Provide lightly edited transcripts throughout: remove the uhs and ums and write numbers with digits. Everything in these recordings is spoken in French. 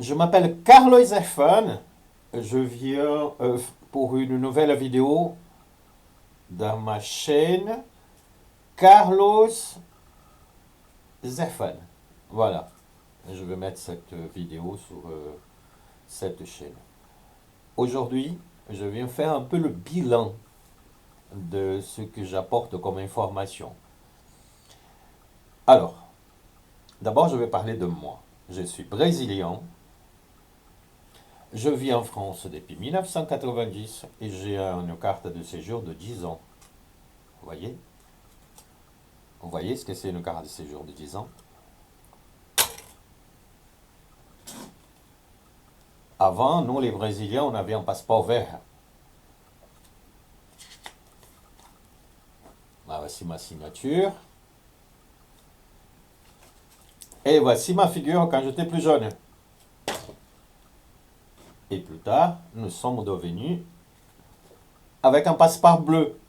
Je m'appelle Carlos Zerfan. Je viens pour une nouvelle vidéo dans ma chaîne Carlos Zerfan. Voilà. Je vais mettre cette vidéo sur cette chaîne. Aujourd'hui, je viens faire un peu le bilan de ce que j'apporte comme information. Alors, d'abord, je vais parler de moi. Je suis brésilien. Je vis en France depuis 1990 et j'ai une carte de séjour de 10 ans. Vous voyez? Vous voyez ce que c'est une carte de séjour de 10 ans? Avant, nous les Brésiliens, on avait un passeport vert. Là, voici ma signature. Et voici ma figure quand j'étais plus jeune. Et plus tard, nous sommes devenus avec un passeport bleu,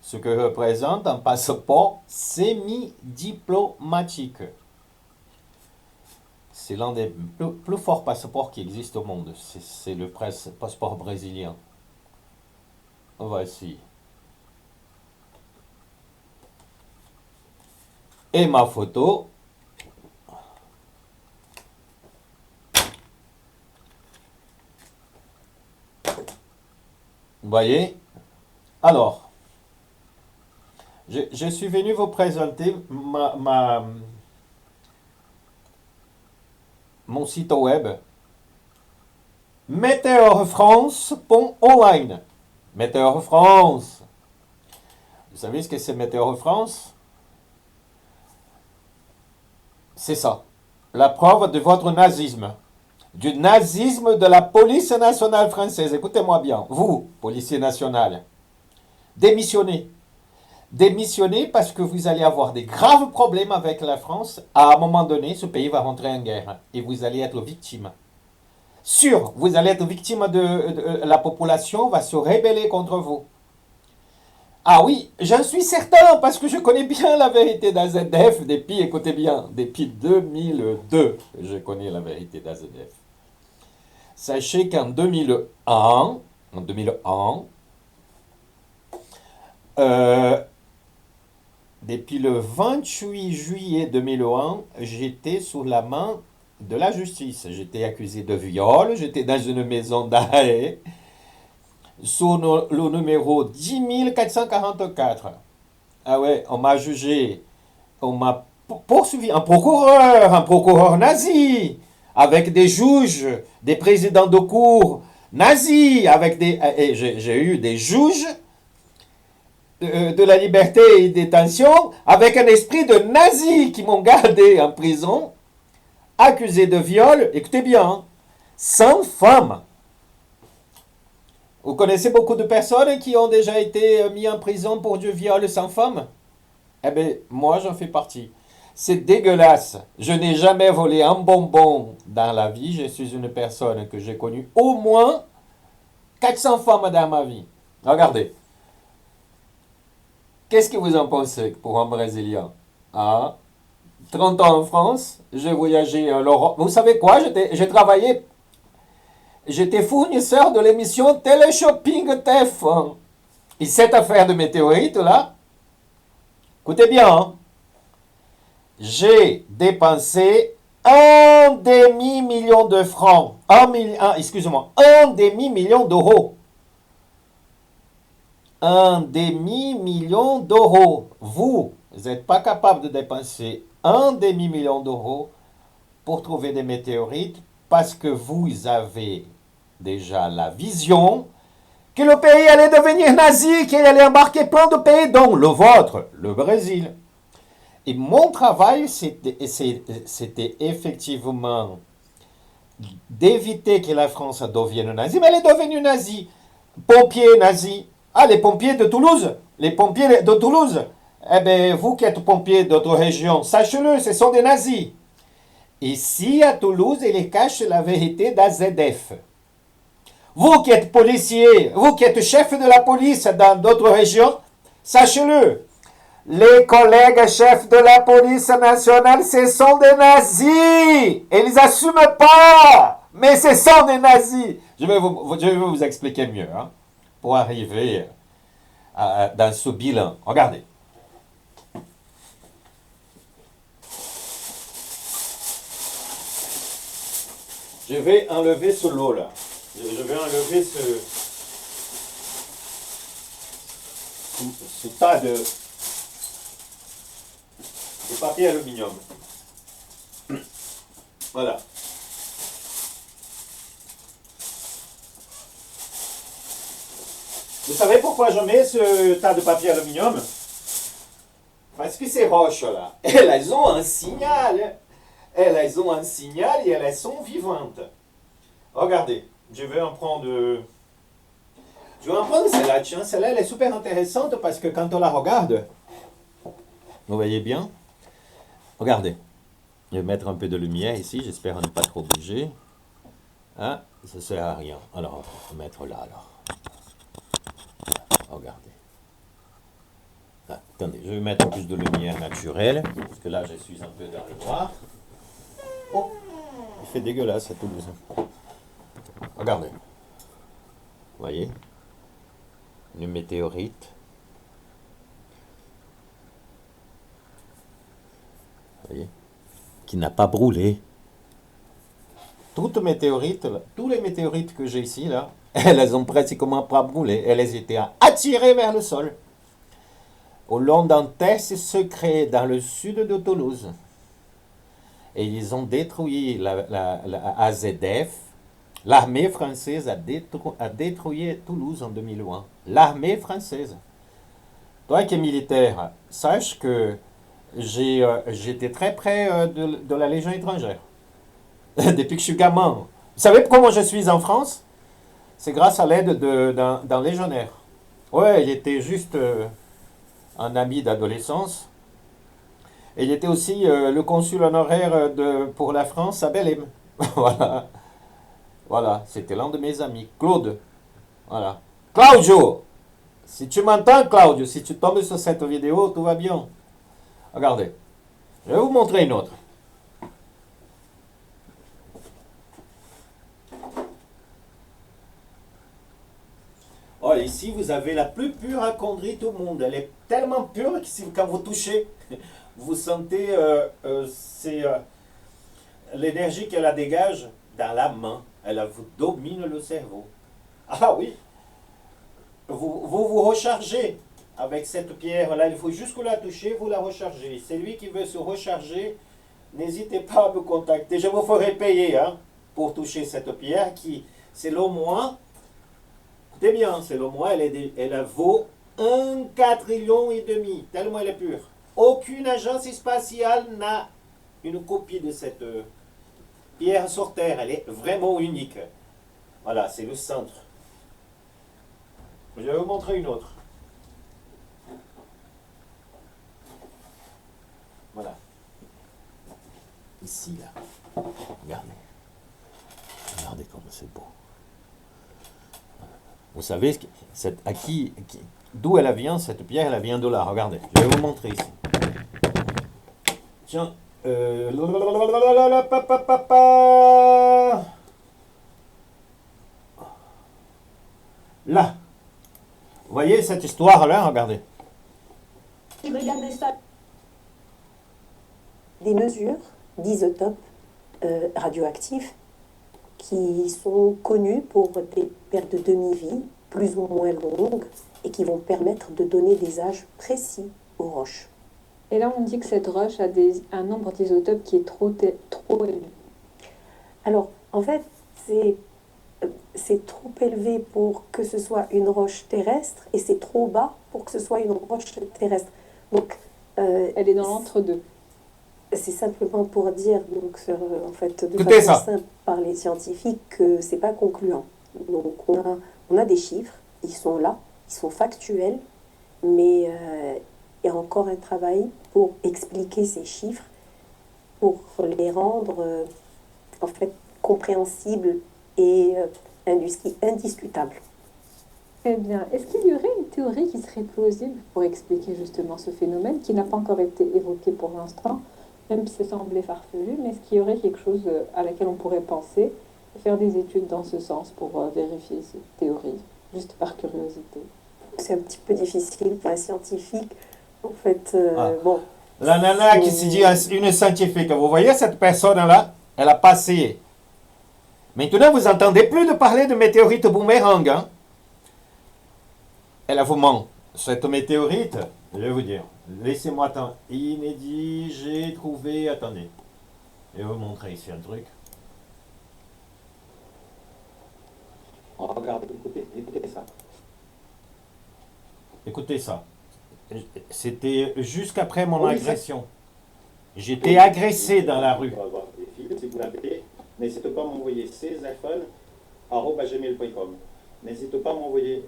ce que représente un passeport semi-diplomatique. C'est l'un des plus forts passeports qui existent au monde. C'est le passeport brésilien. Voici. Et ma photo. Vous voyez? Alors, je suis venu vous présenter mon site web météorfrance.online. Météor France. Vous savez ce que c'est Météor France? C'est ça. La preuve de votre nazisme. Du nazisme de la police nationale française. Écoutez-moi bien. Vous, policier national, démissionnez. Démissionnez parce que vous allez avoir des graves problèmes avec la France. À un moment donné, ce pays va rentrer en guerre et vous allez être victime. Sûr, vous allez être victime de la population va se rebeller contre vous. Ah oui, j'en suis certain parce que je connais bien la vérité d'AZF depuis, écoutez bien, depuis 2002, je connais la vérité d'AZF. Sachez qu'en 2001, depuis le 28 juillet 2001, j'étais sous la main de la justice. J'étais accusé de viol, j'étais dans une maison d'arrêt, sous le numéro 10444. Ah ouais, on m'a jugé, on m'a poursuivi, un procureur nazi, avec des juges, des présidents de cour nazis, avec des, et j'ai eu des juges de la liberté et de détention avec un esprit de nazi qui m'ont gardé en prison, accusé de viol, écoutez bien, sans femme. Vous connaissez beaucoup de personnes qui ont déjà été mises en prison pour du viol sans femme? Eh bien, moi, j'en fais partie. C'est dégueulasse. Je n'ai jamais volé un bonbon dans la vie. Je suis une personne que j'ai connue au moins 400 femmes dans ma vie. Regardez. Qu'est-ce que vous en pensez pour un Brésilien? Ah, 30 ans en France, j'ai voyagé en Europe. Vous savez quoi? J'ai travaillé. J'étais fournisseur de l'émission Téléshopping TF1. Et cette affaire de météorite là, écoutez bien, hein, j'ai dépensé un demi-million de francs. Excusez-moi, un demi-million d'euros. Un demi-million d'euros. Vous n'êtes pas capable de dépenser un demi-million d'euros pour trouver des météorites parce que vous avez déjà la vision que le pays allait devenir nazi, qu'il allait embarquer plein de pays, dont le vôtre, le Brésil. Et mon travail, c'était effectivement d'éviter que la France devienne nazie, mais elle est devenue nazie. Pompiers nazis. Ah, les pompiers de Toulouse. Les pompiers de Toulouse. Eh bien, vous qui êtes pompiers d'autres régions, sachez-le, ce sont des nazis. Ici, à Toulouse, ils cachent la vérité d'AZF. Vous qui êtes policier, vous qui êtes chef de la police dans d'autres régions, sachez-le, les collègues chefs de la police nationale, ce sont des nazis. Et ils n'assument pas. Mais c'est ça, on est nazi. Je vais vous expliquer mieux, hein, pour arriver dans ce bilan. Regardez. Je vais enlever ce lot là. Je vais enlever ce tas de papier aluminium. Voilà. Vous savez pourquoi je mets ce tas de papier aluminium? Parce que ces roches-là, elles ont un signal. Elles ont un signal et elles sont vivantes. Regardez, je vais en prendre celle-là. Tiens, celle-là, elle est super intéressante parce que quand on la regarde, vous voyez bien? Regardez. Je vais mettre un peu de lumière ici, j'espère ne pas trop bouger. Hein? Ça ne sert à rien. Alors, on va mettre là, alors. Regardez. Ah, attendez, je vais mettre plus de lumière naturelle, parce que là, je suis un peu dans le noir. Oh, il fait dégueulasse à Toulouse. Regardez. Vous voyez? Une météorite. Vous voyez? Qui n'a pas brûlé. Toutes météorites, tous les météorites que j'ai ici, là, elles ont pratiquement pas brûlé. Elles étaient attirées vers le sol. Au long d'un test secret dans le sud de Toulouse. Et ils ont détruit la AZF. L'armée française a détruit Toulouse en 2001. L'armée française. Toi qui es militaire, sache que j'étais très près de la Légion étrangère. Depuis que je suis gamin. Vous savez comment je suis en France? C'est grâce à l'aide d'un légionnaire. Ouais, il était juste un ami d'adolescence. Et il était aussi le consul honoraire pour la France à Belém. Voilà. Voilà, c'était l'un de mes amis, Claude. Voilà. Claudio! Si tu m'entends, Claudio, si tu tombes sur cette vidéo, tout va bien. Regardez. Je vais vous montrer une autre. Oh, ici, vous avez la plus pure acondrie du monde. Elle est tellement pure que quand vous touchez, vous sentez l'énergie qu'elle dégage dans la main. Elle vous domine le cerveau. Ah oui, vous rechargez avec cette pierre-là. Il faut juste que la toucher, vous la rechargez. Celui qui veut se recharger, n'hésitez pas à me contacter. Je vous ferai payer pour toucher cette pierre qui, selon moi, écoutez bien, selon moi, elle vaut 1,4 million, tellement elle est pure. Aucune agence spatiale n'a une copie de cette pierre sur Terre. Elle est vraiment unique. Voilà, c'est le centre. Je vais vous montrer une autre. Voilà. Ici, là. Regardez. Regardez comme c'est beau. Vous savez d'où elle vient, cette pierre? Elle vient de là. Regardez. Je vais vous montrer ici. Tiens. Là. Vous voyez cette histoire-là? Regardez. Regardez ça. Des mesures d'isotopes radioactifs qui sont connus pour des pertes de demi-vie plus ou moins longues et qui vont permettre de donner des âges précis aux roches. Et là, on dit que cette roche a un nombre d'isotopes qui est trop élevé. Alors, en fait, c'est trop élevé pour que ce soit une roche terrestre et c'est trop bas pour que ce soit une roche terrestre. Donc, elle est dans l'entre-deux. C'est simplement pour dire, donc, en fait, de Écoutez façon ça. simple par les scientifiques, que c'est pas concluant. Donc, on a des chiffres, ils sont là, ils sont factuels, mais il y a encore un travail pour expliquer ces chiffres, pour les rendre, en fait, compréhensibles et indiscutables. Eh bien, est-ce qu'il y aurait une théorie qui serait plausible pour expliquer justement ce phénomène qui n'a pas encore été évoqué pour l'instant, même si ça semblait farfelu, mais est-ce qu'il y aurait quelque chose à laquelle on pourrait penser faire des études dans ce sens pour vérifier cette théorie, juste par curiosité. C'est un petit peu difficile pour un scientifique. En fait, bon. La nana qui se dit une scientifique, vous voyez cette personne-là, elle a passé. Maintenant, vous n'entendez plus de parler de météorite boomerang. Hein? Elle vous ment. Cette météorite, je vais vous dire, laissez-moi attendre. Inédit, j'ai trouvé, attendez. Je vais vous montrer ici un truc. Regardez, écoutez ça. Écoutez ça. C'était jusqu'après mon agression. J'étais agressé dans la rue. On va voir des films, si vous l'avez. N'hésitez pas à m'envoyer ces iPhones@gmail.com. N'hésitez pas à m'envoyer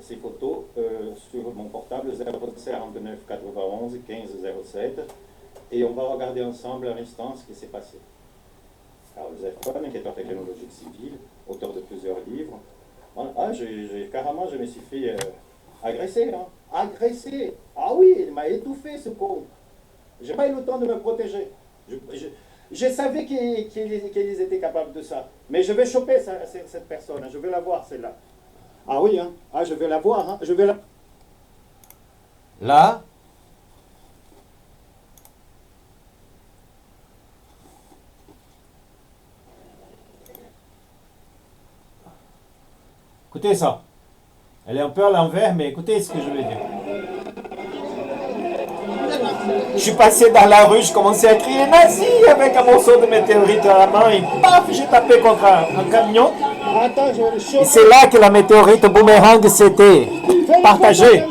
ces photos sur mon portable 049 91 15 07 et on va regarder ensemble un instant ce qui s'est passé. Alors, Zéphone, enquêteur technologique civil, auteur de plusieurs livres. Ah, carrément, je me suis fait agresser. Hein. Agresser. Ah oui, il m'a étouffé, ce pauvre. J'ai pas eu le temps de me protéger. Je savais qu'ils étaient capables de ça. Mais je vais choper cette personne. Hein. Je vais la voir, celle-là. Ah oui, hein. Ah, je vais la voir. Hein. Je vais la... Là, écoutez ça. Elle est un peu à l'envers, mais écoutez ce que je vais dire. Je suis passé dans la rue, je commençais à crier nazi avec un morceau de météorite à la main et paf, j'ai tapé contre un camion. Attends, je vais le choper. Et c'est là que la météorite boomerang s'était partagée.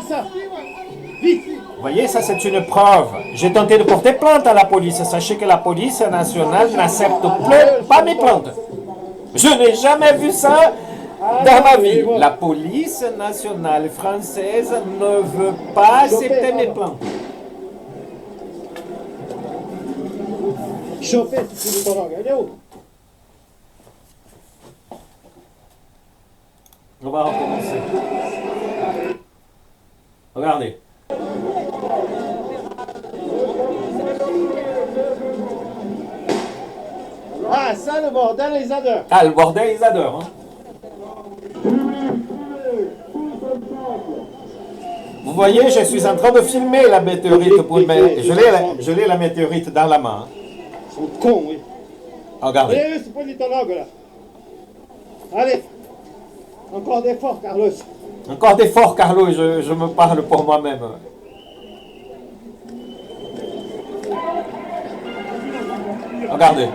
Vous voyez, ça c'est une preuve. J'ai tenté de porter plainte à la police. Sachez que la police nationale n'accepte pas mes plaintes. Je n'ai jamais vu ça dans ma vie. La police nationale française ne veut pas accepter mes plaintes. Chopé, c'est ton langue. Elle est où? On va recommencer. Regardez. Ah, ça, le bordel, ils adorent. Ah, le bordel, ils adorent. Hein. Vous voyez, je suis en train de filmer la météorite pour je l'ai la météorite dans la main. Ils sont cons, oui. Regardez. Allez, c'est pas du langue, là. Allez. Encore d'efforts, Carlos. Encore d'efforts, Carlo, je me parle pour moi-même. Regardez.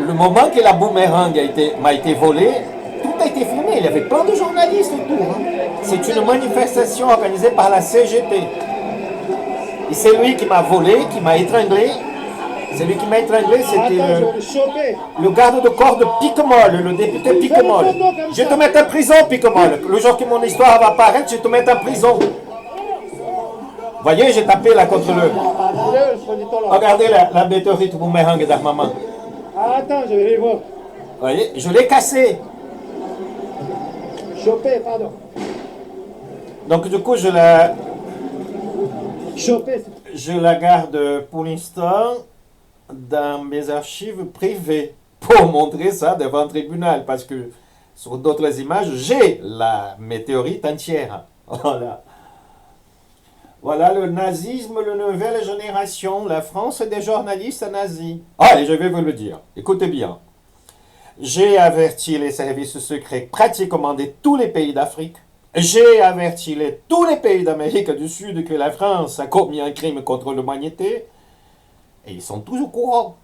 Le moment que la boomerang m'a été volée, tout a été filmé. Il y avait plein de journalistes autour. Hein. C'est une manifestation organisée par la CGT. Et c'est lui qui m'a volé, qui m'a étranglé. C'est lui qui m'a étranglé, c'était le garde de corps de Piquemol, le député Piquemol. Je vais te mettre en prison, Piquemol. Le jour que mon histoire va apparaître, je vais te mettre en prison. Vous voyez, j'ai tapé là contre le... Regardez la météorite boomerang dans ma main. Attends, je vais les voir. Vous voyez, je l'ai cassé. Chopé, pardon. Donc du coup, je la garde pour l'instant dans mes archives privées pour montrer ça devant un tribunal parce que sur d'autres images, j'ai la météorite entière. Voilà. Voilà le nazisme, la nouvelle génération, la France des journalistes nazis. Allez, je vais vous le dire. Écoutez bien. J'ai averti les services secrets pratiquement de tous les pays d'Afrique. J'ai averti tous les pays d'Amérique du Sud que la France a commis un crime contre l'humanité. Et ils sont tous au courant.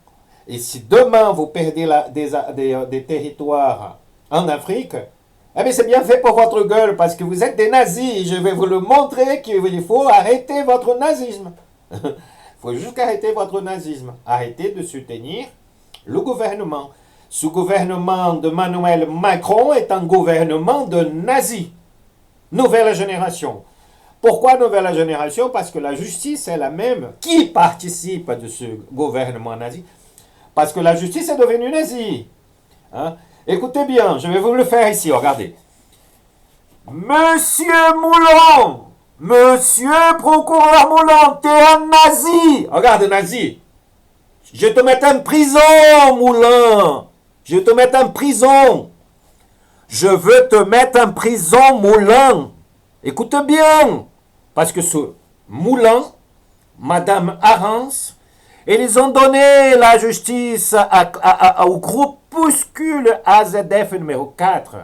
Et si demain vous perdez des territoires en Afrique, eh bien c'est bien fait pour votre gueule parce que vous êtes des nazis. Je vais vous le montrer qu'il faut arrêter votre nazisme. Il faut juste arrêter votre nazisme. Arrêtez de soutenir le gouvernement. Ce gouvernement de Emmanuel Macron est un gouvernement de nazis. Nouvelle génération. Pourquoi nouvelle génération? Parce que la justice est la même. Qui participe de ce gouvernement nazi? Parce que la justice est devenue nazie. Hein? Écoutez bien, je vais vous le faire ici, regardez. Monsieur Moulin, monsieur procureur Moulin, t'es un nazi. Regarde, nazi. Je te mets en prison, Moulin. Je vais te mettre en prison. Je veux te mettre en prison, Moulin. Écoute bien. Parce que ce Moulin, Madame Arens, ils ont donné la justice au groupuscule AZF numéro 4.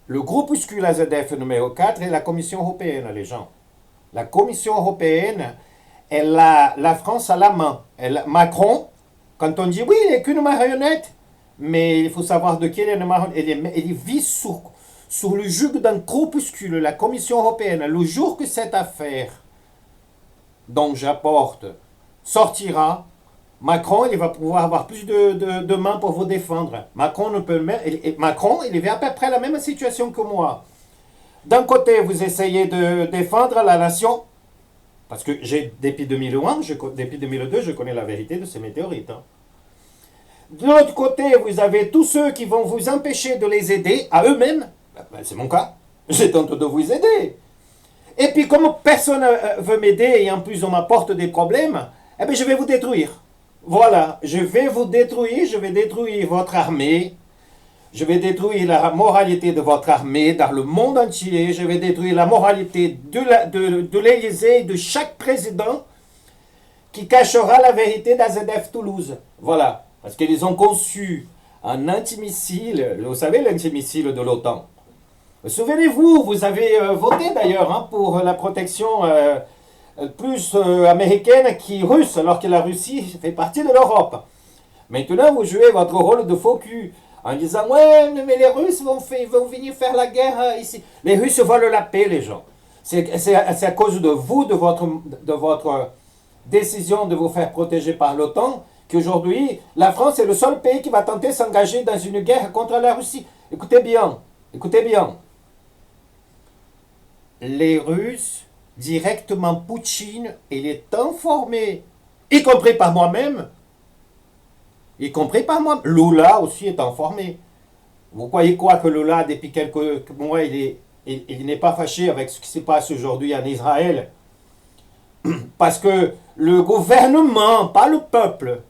Le groupuscule AZF numéro 4 est la Commission européenne, les gens. La Commission européenne, la France à la main. Macron, quand on dit oui, il n'est qu'une marionnette, mais il faut savoir de qui il est une marionnette. Il vit sur le joug d'un groupuscule, la Commission européenne. Le jour que cette affaire dont j'apporte sortira, Macron, il va pouvoir avoir plus de mains pour vous défendre. Macron, il est à peu près la même situation que moi. D'un côté, vous essayez de défendre la nation, parce que depuis 2001, depuis 2002, je connais la vérité de ces météorites. Hein. De l'autre côté, vous avez tous ceux qui vont vous empêcher de les aider à eux-mêmes. C'est mon cas. J'ai tenté de vous aider. Et puis, comme personne ne veut m'aider et en plus on m'apporte des problèmes, eh bien, je vais vous détruire. Voilà, je vais vous détruire, je vais détruire votre armée, je vais détruire la moralité de votre armée dans le monde entier, je vais détruire la moralité de l'Élysée et de chaque président qui cachera la vérité d'AZF Toulouse. Voilà, parce qu'ils ont conçu un antimissile, vous savez l'antimissile de l'OTAN. Souvenez-vous, vous avez voté d'ailleurs hein, pour la protection plus américaine qui russe, alors que la Russie fait partie de l'Europe. Maintenant, vous jouez votre rôle de faux cul en disant « Ouais, mais les Russes vont venir faire la guerre ici. » Les Russes veulent la paix, les gens. C'est à cause de vous, de votre décision de vous faire protéger par l'OTAN, qu'aujourd'hui, la France est le seul pays qui va tenter de s'engager dans une guerre contre la Russie. Écoutez bien, écoutez bien. Les Russes, directement Poutine, il est informé, y compris par moi-même, Lula aussi est informé. Vous croyez quoi que Lula, depuis quelques mois, il n'est pas fâché avec ce qui se passe aujourd'hui en Israël? Parce que le gouvernement, pas le peuple,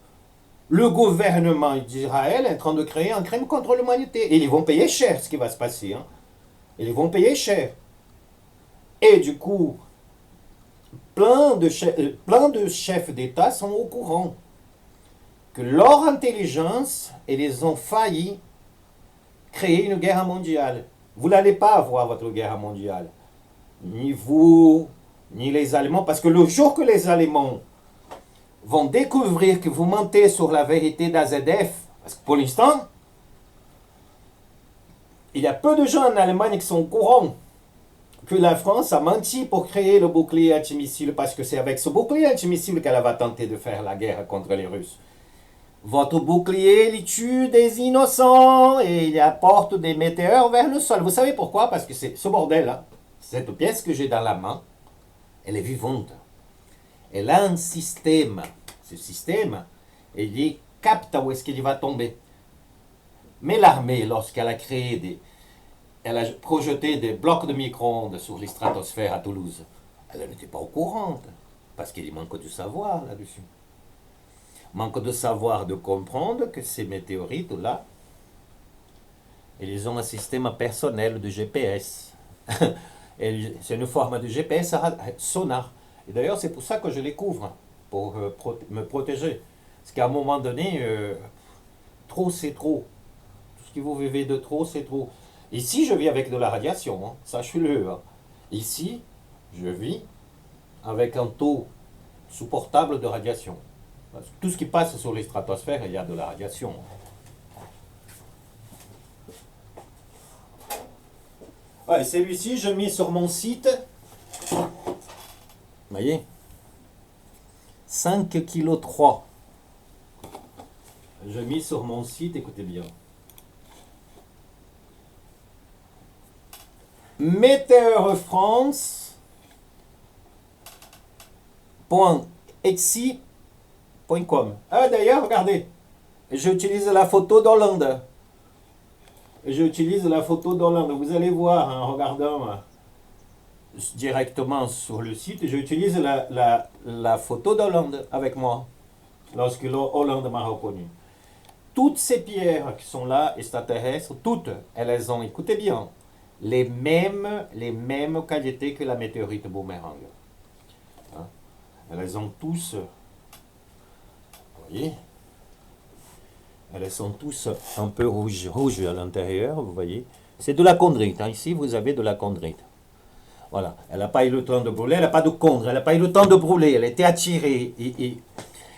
le gouvernement d'Israël est en train de créer un crime contre l'humanité. Et ils vont payer cher ce qui va se passer. Hein. Ils vont payer cher. Et du coup, plein de chefs d'État sont au courant que leur intelligence, ils ont failli créer une guerre mondiale. Vous n'allez pas avoir votre guerre mondiale. Ni vous, ni les Allemands. Parce que le jour que les Allemands vont découvrir que vous mentez sur la vérité d'AZF, parce que pour l'instant, il y a peu de gens en Allemagne qui sont au courant que la France a menti pour créer le bouclier antimissile, parce que c'est avec ce bouclier antimissile qu'elle va tenter de faire la guerre contre les Russes. Votre bouclier, il tue des innocents et il apporte des météores vers le sol. Vous savez pourquoi? Parce que c'est ce bordel-là, cette pièce que j'ai dans la main, elle est vivante. Elle a un système. Ce système, il capte où est-ce qu'il va tomber. Mais l'armée, lorsqu'elle a elle a projeté des blocs de micro-ondes sur les stratosphères à Toulouse, elle n'était pas au courant, parce qu'il manque de savoir là-dessus. Manque de savoir, de comprendre que ces météorites-là, ils ont un système personnel de GPS. C'est une forme de GPS sonar. Et d'ailleurs, c'est pour ça que je les couvre, pour me protéger. Parce qu'à un moment donné, trop c'est trop. Tout ce que vous vivez de trop, c'est trop. Ici, je vis avec de la radiation, hein. Sachez-le. Hein. Ici, je vis avec un taux supportable de radiation. Parce que tout ce qui passe sur les stratosphères, il y a de la radiation. Ouais, celui-ci, je mis sur mon site. Vous voyez 5,3 kg. Je mis sur mon site, écoutez bien. meteorfrance.exi.com. Ah d'ailleurs, regardez, j'utilise la photo d'Hollande. Vous allez voir en regardant directement sur le site, j'utilise la photo d'Hollande avec moi, lorsque Hollande m'a reconnu. toutes ces pierres qui sont là, extraterrestres, toutes, elles ont, écoutez bien, les mêmes qualités que la météorite boomerang. Hein? Elles ont tous, vous voyez, elles sont tous un peu rouges à l'intérieur, vous voyez. C'est de la chondrite, hein. Ici vous avez de la chondrite. Voilà, elle n'a pas eu le temps de brûler, elle n'a pas de chondre, elle n'a pas eu le temps de brûler, elle était attirée.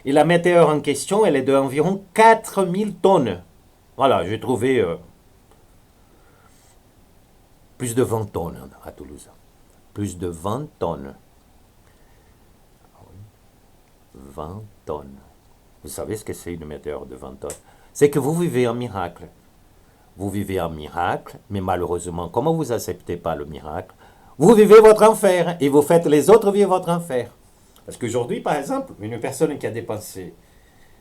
Et la météore en question, elle est d'environ 4000 tonnes. Voilà, j'ai trouvé plus de 20 tonnes à Toulouse. Plus de 20 tonnes. 20 tonnes. Vous savez ce que c'est une météore de 20 tonnes? C'est que vous vivez un miracle. Vous vivez un miracle, mais malheureusement, comme vous n'acceptez pas le miracle, vous vivez votre enfer et vous faites les autres vivre votre enfer. Parce qu'aujourd'hui, par exemple, une personne qui a dépensé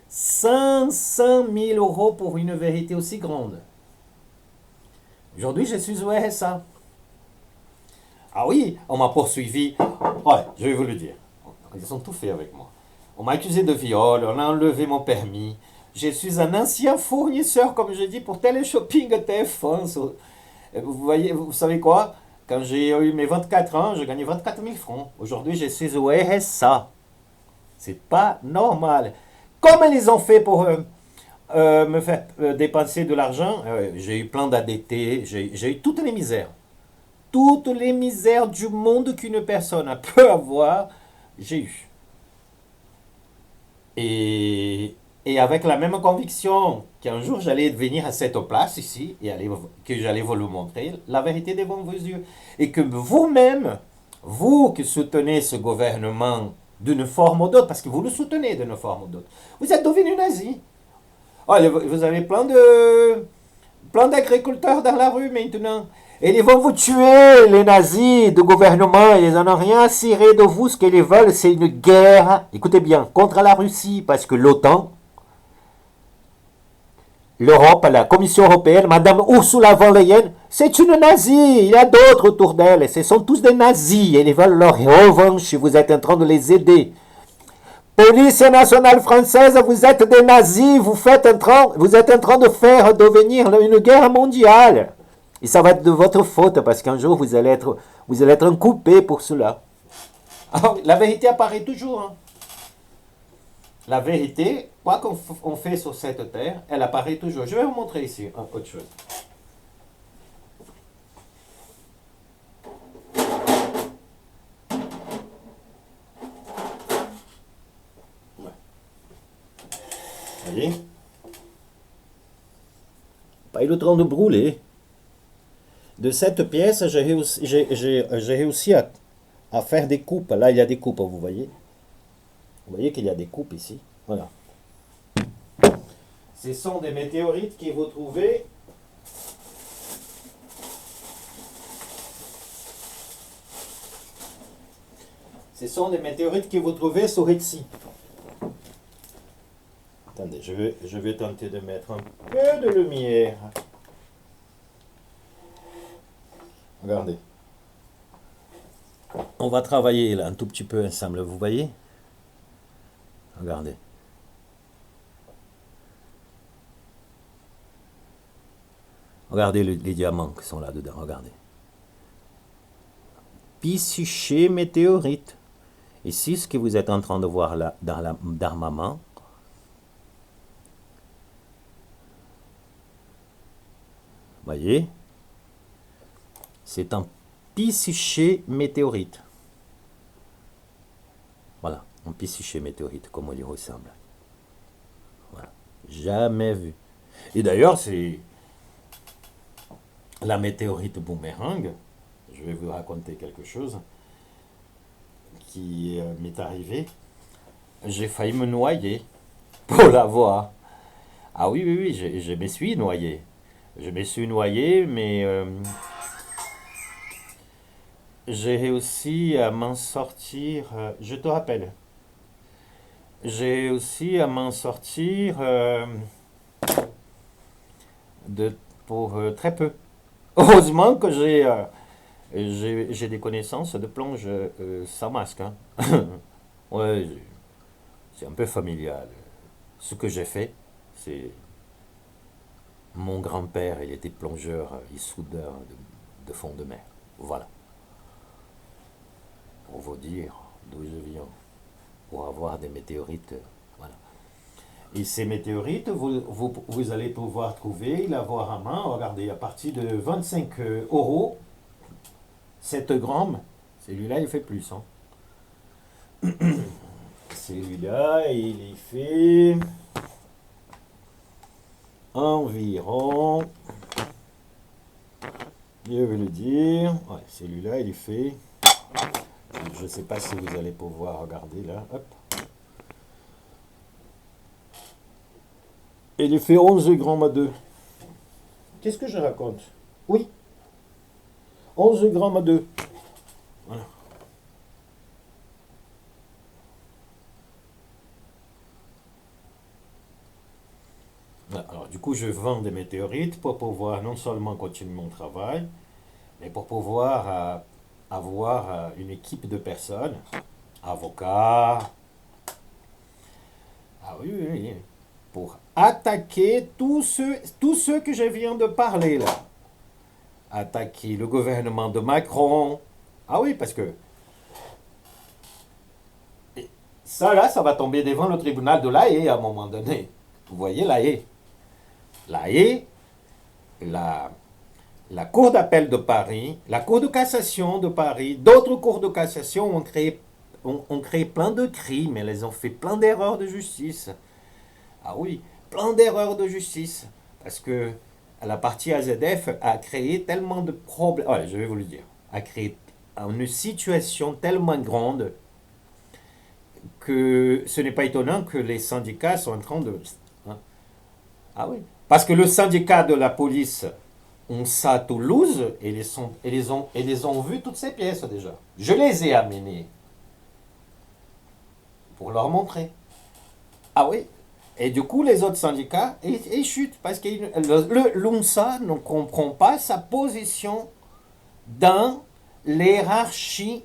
500 000 euros pour une vérité aussi grande. Aujourd'hui, je suis au RSA. Ah oui, on m'a poursuivi. Ouais, je vais vous le dire. Ils ont tout fait avec moi. On m'a accusé de viol, on a enlevé mon permis. Je suis un ancien fournisseur, comme je dis, pour Téléshopping TF1. Vous voyez, vous savez quoi? Quand j'ai eu mes 24 ans, je gagnais 24 000 francs. Aujourd'hui, je suis au RSA. C'est pas normal. Comme ils ont fait pour me faire dépenser de l'argent, j'ai eu plein d'ADT, j'ai eu toutes les misères. Toutes les misères du monde qu'une personne peut avoir, j'ai eu. Et avec la même conviction qu'un jour j'allais venir à cette place ici et que j'allais vous le montrer, la vérité devant vos yeux. Et que vous-même, vous qui soutenez ce gouvernement d'une forme ou d'autre, parce que vous le soutenez d'une forme ou d'autre, vous êtes devenus nazis. Oh, vous avez plein d'agriculteurs dans la rue maintenant. Et ils vont vous tuer, les nazis du gouvernement. Ils n'en ont rien à cirer de vous. Ce qu'ils veulent, c'est une guerre, écoutez bien, contre la Russie. Parce que l'OTAN, l'Europe, la Commission européenne, Madame Ursula von Leyen, c'est une nazie. Il y a d'autres autour d'elle. Ce sont tous des nazis. Et ils veulent leur revanche. Vous êtes en train de les aider. Police nationale française, vous êtes des nazis. Vous êtes en train de faire devenir une guerre mondiale. Et ça va être de votre faute, parce qu'un jour, vous allez être coupé pour cela. Alors, la vérité apparaît toujours. Hein. La vérité, quoi qu'on fait sur cette terre, elle apparaît toujours. Je vais vous montrer ici autre chose. Voyez? Pas eu le temps de brûler. De cette pièce, j'ai réussi à faire des coupes. Là, il y a des coupes, vous voyez. Vous voyez qu'il y a des coupes ici. Voilà. Ce sont des météorites que vous trouvez. Ce sont des météorites que vous trouvez sur Etsy. Attendez, je vais tenter de mettre un peu de lumière. Regardez. On va travailler là un tout petit peu ensemble, vous voyez? Regardez. Regardez les diamants qui sont là-dedans, regardez. Psyché météorite. Ici, ce que vous êtes en train de voir là, dans ma main, voyez? C'est un psyché météorite. Voilà, un psyché météorite, comme on y ressemble. Voilà, jamais vu. Et d'ailleurs, c'est la météorite boomerang. Je vais vous raconter quelque chose qui m'est arrivé. J'ai failli me noyer pour la voir. Ah oui, oui, oui, je me suis noyé. Je me suis noyé, mais j'ai réussi à m'en sortir. Je te rappelle. J'ai réussi à m'en sortir pour très peu. Heureusement que j'ai des connaissances de plonge sans masque. Hein. Ouais, c'est un peu familial. Ce que j'ai fait, c'est Mon grand-père, il était plongeur et soudeur de fond de mer. Voilà. Pour vous dire d'où je viens. Pour avoir des météorites. Voilà. Et ces météorites, vous allez pouvoir trouver, l'avoir à main. Regardez, à partir de 25 euros, 7 grammes. Celui-là, il fait plus. Hein. Celui-là, il y fait environ, je vais le dire, ouais, celui-là, il y fait, je ne sais pas si vous allez pouvoir regarder là, hop. Il y fait 11 grammes à 2. Qu'est-ce que je raconte? Oui, 11 grammes à 2. Voilà. Alors, du coup, je vends des météorites pour pouvoir non seulement continuer mon travail, mais pour pouvoir avoir une équipe de personnes, avocats, ah oui, oui, oui, pour attaquer tous ceux que je viens de parler là. Attaquer le gouvernement de Macron. Ah oui, parce que ça là, ça va tomber devant le tribunal de La Haye à un moment donné. Vous voyez La Haye. La Haye, la Cour d'appel de Paris, la Cour de cassation de Paris, d'autres cours de cassation ont créé plein de crimes, mais elles ont fait plein d'erreurs de justice. Ah oui, plein d'erreurs de justice. Parce que la partie AZF a créé tellement de problèmes, voilà, je vais vous le dire, a créé une situation tellement grande que ce n'est pas étonnant que les syndicats sont en train de... Hein. Ah oui, parce que le syndicat de la police ont ça à Toulouse et les ont vus toutes ces pièces déjà. Je les ai amenées pour leur montrer. Ah oui. Et du coup, les autres syndicats, ils chutent parce que l'UNSA ne comprend pas sa position dans l'hiérarchie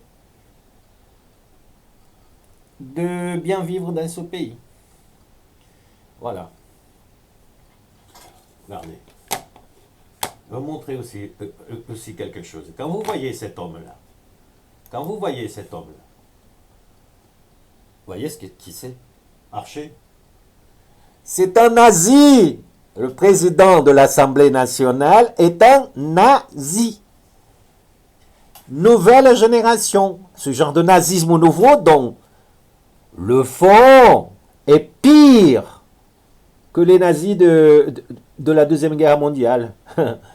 de bien vivre dans ce pays. Voilà. Regardez. Je vais vous montrer aussi quelque chose. Quand vous voyez cet homme-là, vous voyez qui c'est? Archer. C'est un nazi. Le président de l'Assemblée nationale est un nazi. Nouvelle génération. Ce genre de nazisme nouveau dont le fond est pire que les nazis de la Deuxième Guerre mondiale.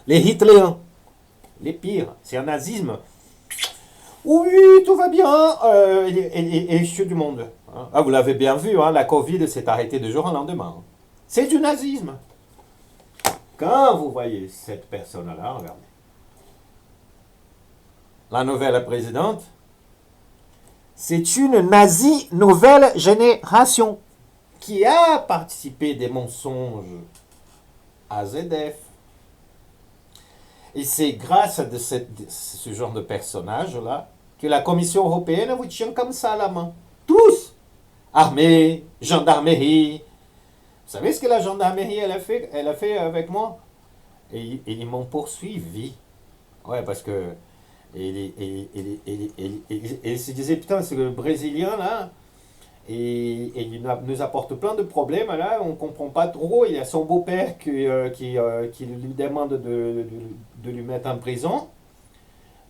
Les Hitlériens. Les pires. C'est un nazisme. Oui, tout va bien. Et je suis du monde. Ah, vous l'avez bien vu, hein, la Covid s'est arrêtée du jour au lendemain. C'est du nazisme. Quand vous voyez cette personne-là, regardez. La nouvelle présidente, c'est une nazie nouvelle génération qui a participé des mensonges à ZF. Et c'est grâce à ce genre de personnage-là que la Commission européenne vous tient comme ça à la main. Tous. Armée, gendarmerie. Vous savez ce que la gendarmerie elle a fait avec moi? Et ils m'ont poursuivi. Ouais, parce que il se disait, putain, c'est le Brésilien là, et il nous apporte plein de problèmes là, on comprend pas trop. Il y a son beau-père qui lui demande de lui mettre en prison.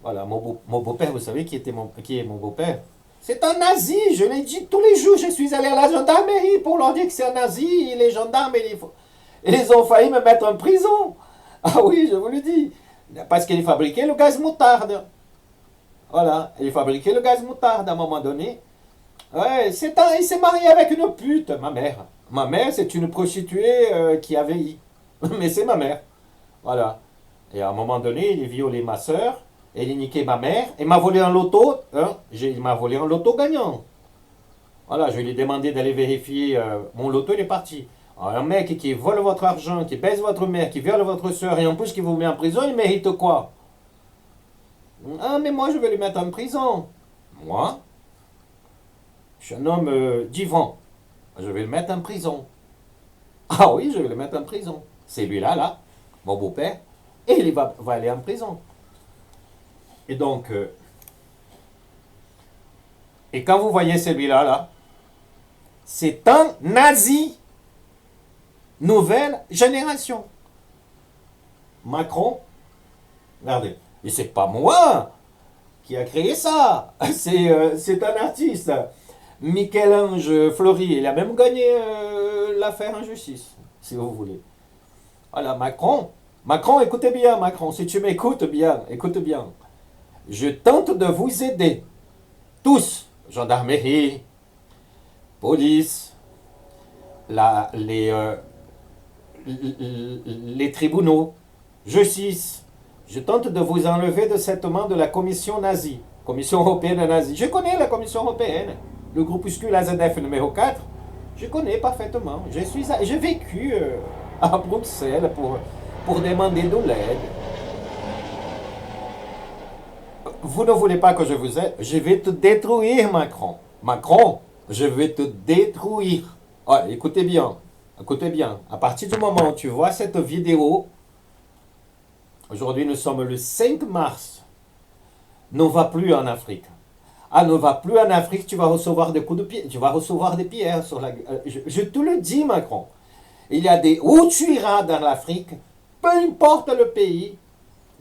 Voilà, mon beau-père, vous savez qui est mon beau-père? C'est un nazi, je l'ai dit tous les jours, je suis allé à la gendarmerie pour leur dire que c'est un nazi, et les gendarmes, ils ont failli me mettre en prison. Ah oui, je vous le dis. Parce qu'il fabriquait le gaz moutarde. Voilà, il fabriquait le gaz moutarde à un moment donné. Ouais, il s'est marié avec une pute, ma mère. Ma mère, c'est une prostituée qui a vieilli. Mais c'est ma mère. Voilà. Et à un moment donné, il a violé ma soeur, et il a niqué ma mère, et m'a volé un loto. Hein, il m'a volé un loto gagnant. Voilà, je lui ai demandé d'aller vérifier mon loto, il est parti. Alors, un mec qui vole votre argent, qui baise votre mère, qui viole votre soeur, et en plus qui vous met en prison, il mérite quoi? Ah, mais moi, je vais lui mettre en prison. Moi, je suis un homme divin. Je vais le mettre en prison. Ah oui, je vais le mettre en prison. C'est lui-là, là. mon beau-père, et il va aller en prison. Et donc, et quand vous voyez celui-là, là, c'est un nazi, nouvelle génération. Macron, regardez, et c'est pas moi qui a créé ça, c'est un artiste. Michel-Ange Fleury, il a même gagné l'affaire en justice, si vous voulez. Voilà, Macron, écoutez bien, Macron, si tu m'écoutes bien, écoute bien. Je tente de vous aider, tous, gendarmerie, police, les tribunaux, justice. Je tente de vous enlever de cette main de la commission nazie, commission européenne nazie. Je connais la commission européenne, le groupuscule AZF numéro 4, je connais parfaitement. J'ai vécu à Bruxelles pour demander de l'aide. Vous ne voulez pas que je vous aide? Je vais te détruire, Macron. Macron, je vais te détruire. Ah, écoutez bien. Écoutez bien. À partir du moment où tu vois cette vidéo, aujourd'hui nous sommes le 5 mars, ne va plus en Afrique. Ah, ne va plus en Afrique, tu vas recevoir des coups de pied, tu vas recevoir des pierres sur la gueule. Je te le dis, Macron. Il y a des... Où tu iras dans l'Afrique, peu importe le pays,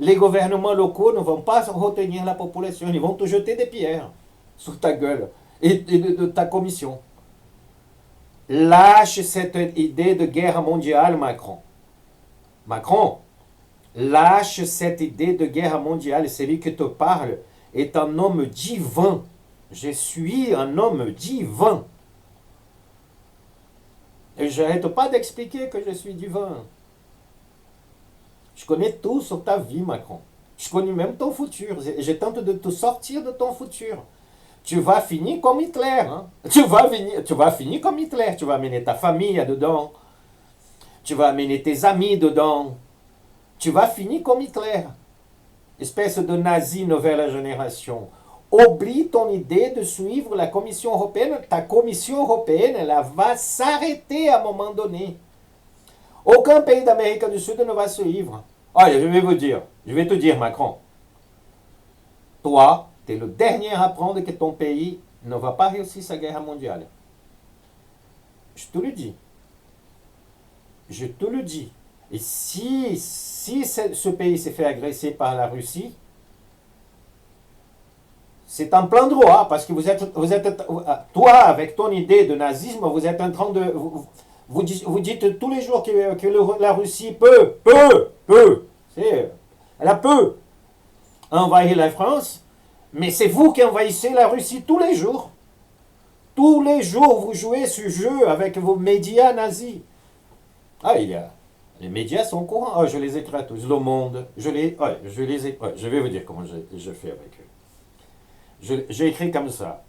les gouvernements locaux ne vont pas retenir la population. Ils vont te jeter des pierres sur ta gueule et de ta commission. Lâche cette idée de guerre mondiale, Macron. Macron, lâche cette idée de guerre mondiale. Celui qui te parle est un homme divin. Je suis un homme divin. Et je n'arrête pas d'expliquer que je suis divin. Je connais tout sur ta vie, Macron. Je connais même ton futur. Je tente de te sortir de ton futur. Tu vas finir comme Hitler. Hein? Tu vas finir comme Hitler. Tu vas amener ta famille dedans. Tu vas amener tes amis dedans. Tu vas finir comme Hitler. Espèce de nazi nouvelle génération. Oublie ton idée de suivre la Commission européenne. Ta Commission européenne, elle va s'arrêter à un moment donné. Aucun pays d'Amérique du Sud ne va suivre. Allez, je vais te dire, Macron. Toi, tu es le dernier à apprendre que ton pays ne va pas réussir sa guerre mondiale. Je te le dis. Je te le dis. Et si ce pays s'est fait agresser par la Russie, c'est en plein droit, parce que toi, avec ton idée de nazisme, vous êtes en train de... Vous dites tous les jours que la Russie elle a peu envahir la France, mais c'est vous qui envahissez la Russie tous les jours. Tous les jours, vous jouez ce jeu avec vos médias nazis. Ah, les médias sont au courant. Ah, je les écris à tous. Le Monde, je vais vous dire comment je fais avec eux. J'ai écrit comme ça.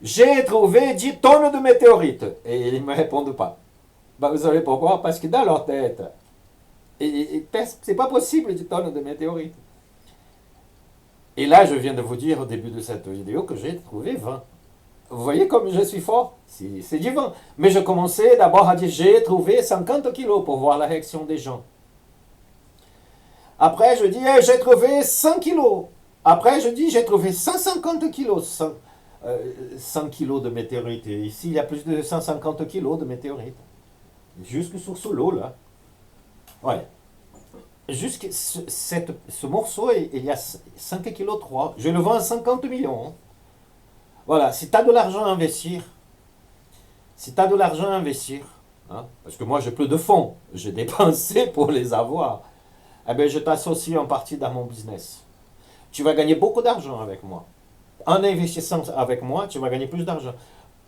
J'ai trouvé 10 tonnes de météorites. Et ils ne me répondent pas. Ben, vous savez pourquoi? Parce que dans leur tête, c'est pas possible 10 tonnes de météorites. Et là, je viens de vous dire au début de cette vidéo que j'ai trouvé 20. Vous voyez comme je suis fort? C'est du 20. Mais je commençais d'abord à dire j'ai trouvé 50 kilos pour voir la réaction des gens. Après, je dis j'ai trouvé 100 kilos. Après, je dis j'ai trouvé 150 kilos. 100 kilos de météorites. Et ici, il y a plus de 150 kilos de météorites. Jusque sur ce lot, là. Ouais. Jusque ce morceau, il y a 5 kg 3. Je le vends à 50 millions. Hein. Voilà. Si tu as de l'argent à investir, hein, parce que moi, j'ai plus de fonds. J'ai dépensé pour les avoir. Eh bien, je t'associe en partie dans mon business. Tu vas gagner beaucoup d'argent avec moi. En investissant avec moi, tu vas gagner plus d'argent.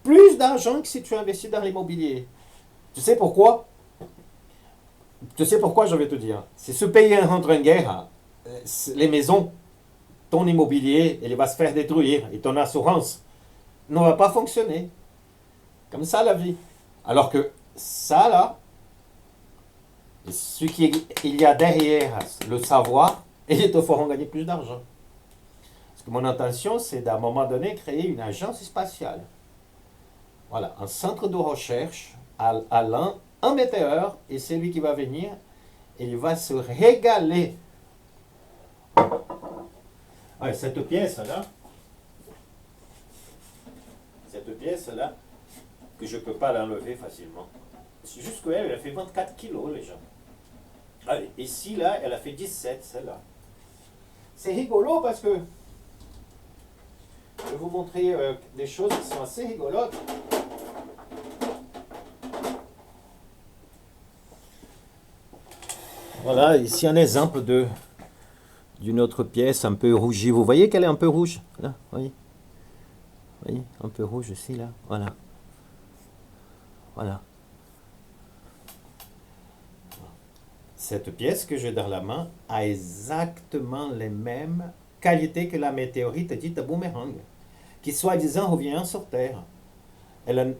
Plus d'argent que si tu investis dans l'immobilier. Tu sais pourquoi? Tu sais pourquoi, je vais te dire. Si ce pays rentre en guerre, les maisons, ton immobilier, il va se faire détruire. Et ton assurance ne va pas fonctionner. Comme ça, la vie. Alors que ça, là, ce qu'il y a derrière le savoir, ils te feront gagner plus d'argent. Parce que mon intention, c'est d'à un moment donné créer une agence spatiale. Voilà, un centre de recherche à l'un, un météore, et c'est lui qui va venir il va se régaler. Ouais, cette pièce-là, que je ne peux pas l'enlever facilement. C'est juste qu'elle, elle a fait 24 kilos, les gens. Allez, ici, là, elle a fait 17, celle-là. C'est rigolo parce que je vais vous montrer des choses qui sont assez rigolotes. Voilà, ici un exemple d'une autre pièce un peu rougie. Vous voyez qu'elle est un peu rouge, là, voyez, un peu rouge ici, là, voilà. Voilà. Cette pièce que j'ai dans la main a exactement les mêmes qualités que la météorite dite boomerang, qui soi-disant revient sur Terre.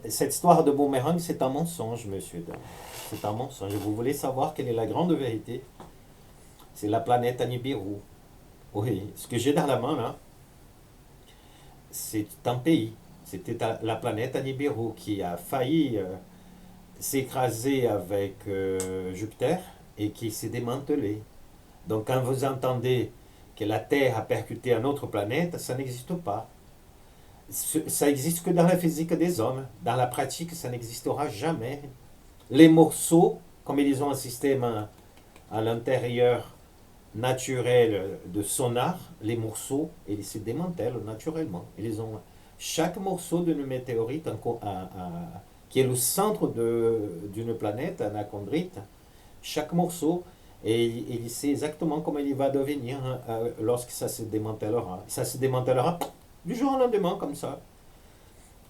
Cette histoire de boomerang, c'est un mensonge, monsieur. C'est un mensonge. Vous voulez savoir quelle est la grande vérité? C'est la planète Nibiru. Oui, ce que j'ai dans la main, là, c'est un pays. C'était la planète Nibiru qui a failli s'écraser avec Jupiter et qui s'est démantelée. Donc quand vous entendez que la Terre a percuté une autre planète, ça n'existe pas. Ça existe que dans la physique des hommes. Dans la pratique, ça n'existera jamais. Les morceaux, comme ils ont un système à l'intérieur naturel de sonar, les morceaux, ils se démantèlent naturellement. Chaque morceau d'une météorite qui est le centre d'une planète, un achondrite, chaque morceau, et il sait exactement comment il va devenir lorsque ça se démantèlera. Ça se démantèlera du jour au lendemain, comme ça.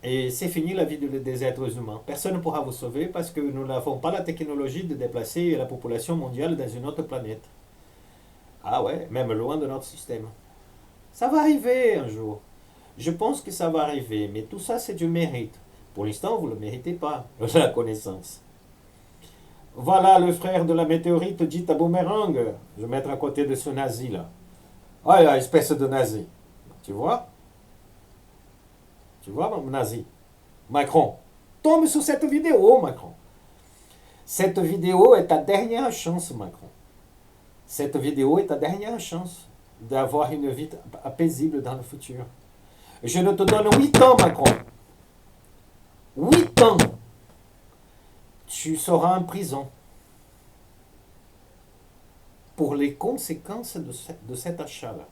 Et c'est fini la vie des êtres humains. Personne ne pourra vous sauver parce que nous n'avons pas la technologie de déplacer la population mondiale dans une autre planète. Ah ouais, même loin de notre système. Ça va arriver un jour. Je pense que ça va arriver, mais tout ça c'est du mérite. Pour l'instant, vous ne le méritez pas, la connaissance. Voilà le frère de la météorite dite à boomerang. Je vais mettre à côté de ce nazi là. Ah là, espèce de nazi. Tu vois? Tu vois, mon nazi? Macron. Tombe sur cette vidéo, Macron. Cette vidéo est ta dernière chance, Macron. Cette vidéo est ta dernière chance d'avoir une vie paisible dans le futur. Je ne te donne 8 ans, Macron. 8 ans. Tu seras en prison pour les conséquences de cet achat-là.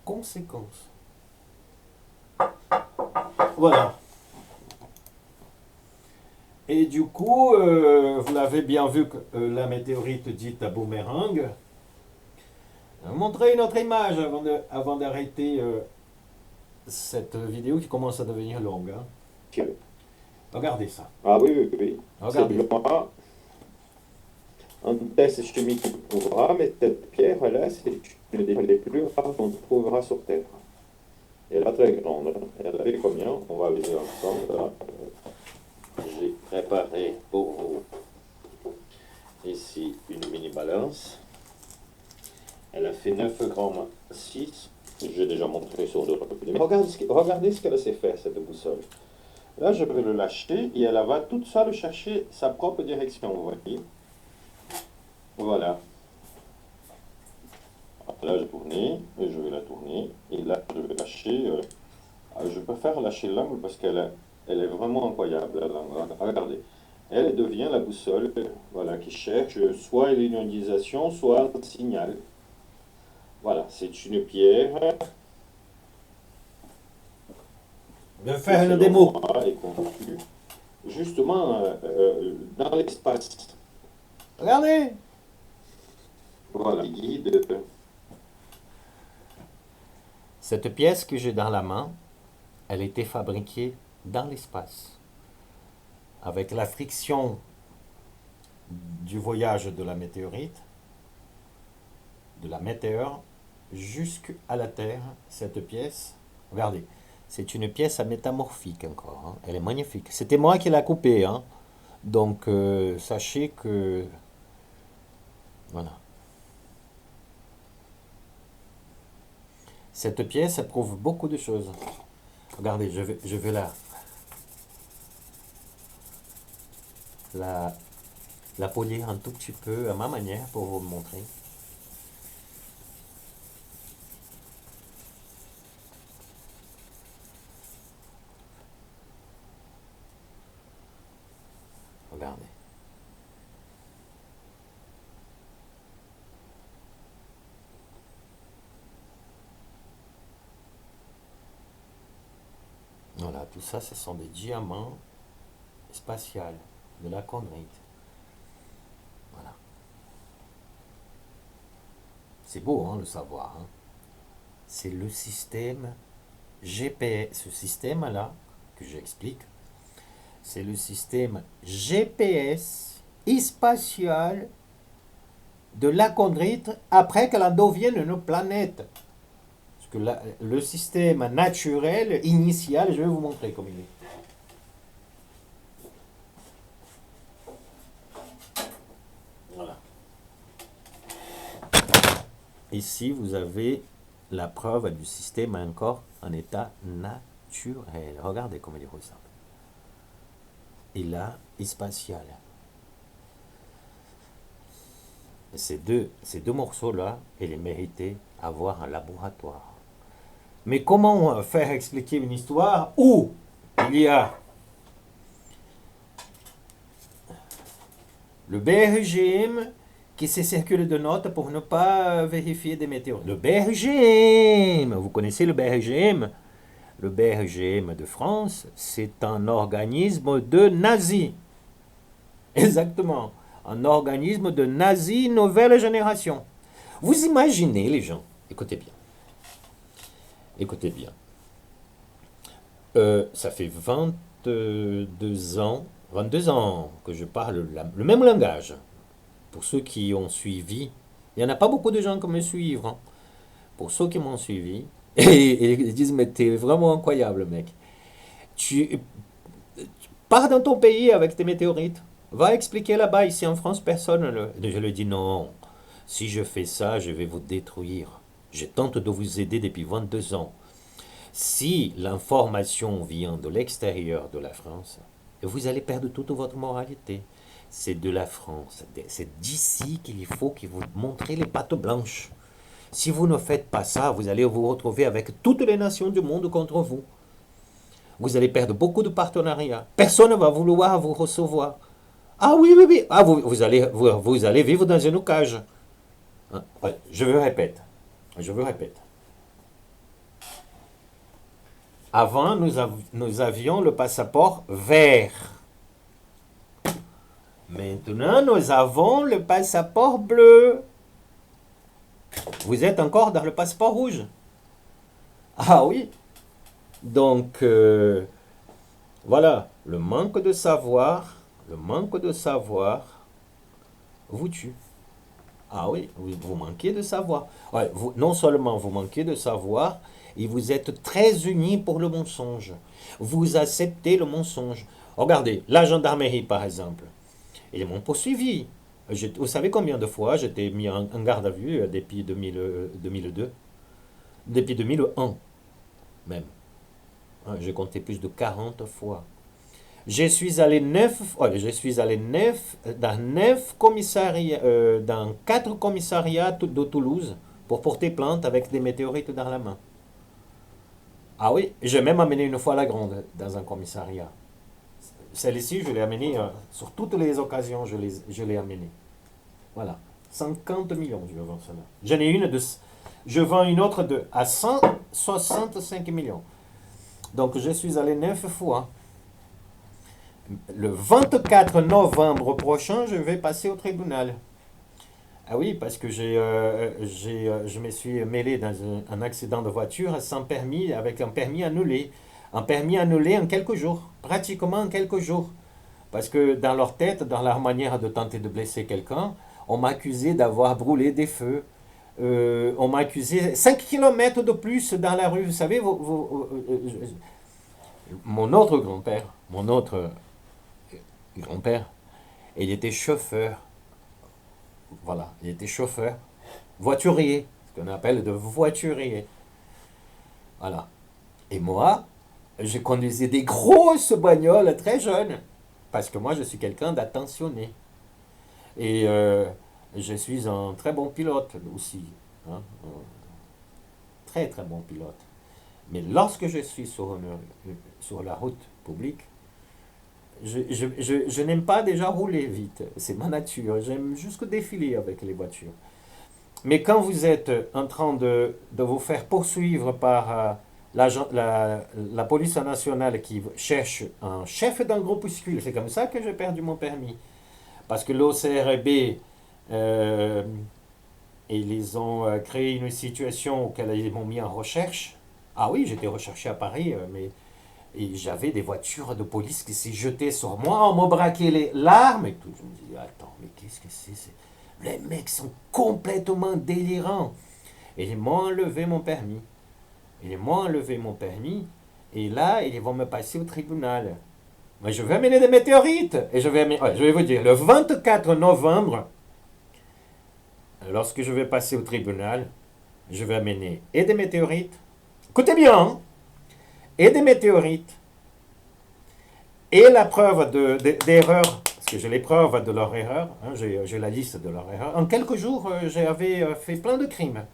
Conséquences. Voilà. Et du coup, vous l'avez bien vu, que la météorite dite à boomerang. Je vais montrer une autre image avant d'arrêter cette vidéo qui commence à devenir longue. Hein. Regardez ça. Ah oui, oui, oui. Regardez. C'est blanc. Un test chimique prouvera, mais cette pierre-là, c'est une des plus rares qu'on trouvera sur Terre. Elle est très grande. Elle avait combien? On va viser ensemble. Là. J'ai préparé pour vous ici une mini balance. Elle a fait 9 grammes 6. J'ai déjà montré sur d'autres vidéos. Mais regardez ce qu'elle sait faire, cette boussole. Là, je vais le lâcher et elle va toute seule chercher sa propre direction, vous voyez. Voilà. Là, je tourne et je vais la tourner. Et là, je vais lâcher. Je préfère lâcher l'angle parce qu'elle est vraiment incroyable. Regardez. Elle devient la boussole voilà, qui cherche soit l'ionisation, soit un signal. Voilà, c'est une pierre. Je vais faire une démo. Et conçue justement dans l'espace. Regardez. Voilà, guide. Cette pièce que j'ai dans la main, elle a été fabriquée dans l'espace. Avec la friction du voyage de la météorite, de la météore, jusqu'à la Terre, cette pièce, regardez, c'est une pièce à métamorphique encore, hein. Elle est magnifique. C'était moi qui l'ai coupée, hein. Donc sachez que, voilà. Cette pièce, elle prouve beaucoup de choses. Regardez, je vais la polir un tout petit peu à ma manière pour vous montrer. Regardez. Voilà, tout ça, ce sont des diamants spatiaux de la chondrite. Voilà. C'est beau, hein, le savoir. Hein. C'est le système GPS. Ce système-là, que j'explique, c'est le système GPS spatial de la chondrite après qu'elle en devienne une planète. Parce que le système naturel, initial, je vais vous montrer comme il est. Voilà. Ici, vous avez la preuve du système encore en état naturel. Regardez comment il ressemble. Et là, spatial. Ces deux morceaux-là, ils méritaient avoir un laboratoire. Mais comment faire expliquer une histoire où il y a le BRGM qui se circule de notes pour ne pas vérifier des météorites. Le BRGM, vous connaissez le BRGM? Le BRGM de France, c'est un organisme de nazis. Exactement. Un organisme de nazis nouvelle génération. Vous imaginez les gens, écoutez bien. Écoutez bien. Ça fait 22 ans que je parle le même langage. Pour ceux qui ont suivi, il n'y en a pas beaucoup de gens qui me suivent. Hein. Pour ceux qui m'ont suivi, et ils disent, mais t'es vraiment incroyable, mec. Tu pars dans ton pays avec tes météorites. Va expliquer là-bas, ici en France, personne. Je lui dis, non. Si je fais ça, je vais vous détruire. Je tente de vous aider depuis 22 ans. Si l'information vient de l'extérieur de la France, vous allez perdre toute votre moralité. C'est de la France. C'est d'ici qu'il faut que vous montrez les pattes blanches. Si vous ne faites pas ça, vous allez vous retrouver avec toutes les nations du monde contre vous. Vous allez perdre beaucoup de partenariats. Personne ne va vouloir vous recevoir. Ah oui, oui, oui. Ah, vous allez vivre dans une cage. Hein? Ouais, je vous répète. Avant, nous avions le passeport vert. Maintenant, nous avons le passeport bleu. Vous êtes encore dans le passeport rouge. Ah oui. Donc, voilà, le manque de savoir vous tue. Ah oui, vous manquez de savoir. Ouais, non seulement vous manquez de savoir, et vous êtes très unis pour le mensonge. Vous acceptez le mensonge. Regardez, la gendarmerie par exemple. Ils m'ont poursuivi. Vous savez combien de fois j'étais mis en garde à vue depuis 2002? Depuis 2001 même. J'ai compté plus de 40 fois. Je suis allé dans 4 commissariats de Toulouse pour porter plainte avec des météorites dans la main. Ah oui, j'ai même amené une fois la grande dans un commissariat. Celle-ci, je l'ai amenée sur toutes les occasions, je l'ai amenée. Voilà. 50 millions, je vends cela. J'en ai une je vends une autre à 165 millions. Donc, je suis allé 9 fois. Le 24 novembre prochain, je vais passer au tribunal. Ah oui, parce que je me suis mêlé dans un accident de voiture sans permis, avec un permis annulé. Un permis annulé en quelques jours, pratiquement en quelques jours. Parce que dans leur tête, dans leur manière de tenter de blesser quelqu'un, on m'a accusé d'avoir brûlé des feux. On m'a accusé 5 km de plus dans la rue. Vous savez, mon autre grand-père, il était chauffeur. Voilà, il était chauffeur. Voiturier, ce qu'on appelle de voiturier. Voilà. Et moi, je conduisais des grosses bagnoles très jeunes. Parce que moi, je suis quelqu'un d'attentionné. Et je suis un très bon pilote aussi, hein, très très bon pilote. Mais lorsque je suis sur la route publique, je n'aime pas déjà rouler vite, c'est ma nature, j'aime juste défiler avec les voitures. Mais quand vous êtes en train de vous faire poursuivre par la police nationale qui cherche un chef d'un groupuscule, c'est comme ça que j'ai perdu mon permis. Parce que l'OCRB, ils ont créé une situation où ils m'ont mis en recherche. Ah oui, j'étais recherché à Paris, mais et j'avais des voitures de police qui s'est jetées sur moi, on m'a braqué l'arme et tout. Je me dis, attends, mais qu'est-ce que c'est? Les mecs sont complètement délirants. Et ils m'ont enlevé mon permis. Ils m'ont enlevé mon permis. Et là, ils vont me passer au tribunal. Mais je vais amener des météorites. Et je vais vous dire, le 24 novembre, lorsque je vais passer au tribunal, je vais amener et des météorites. Écoutez bien, hein, et des météorites, et la preuve d'erreur, parce que j'ai les preuves de leur erreur, hein, j'ai la liste de leur erreur. En quelques jours, j'avais fait plein de crimes.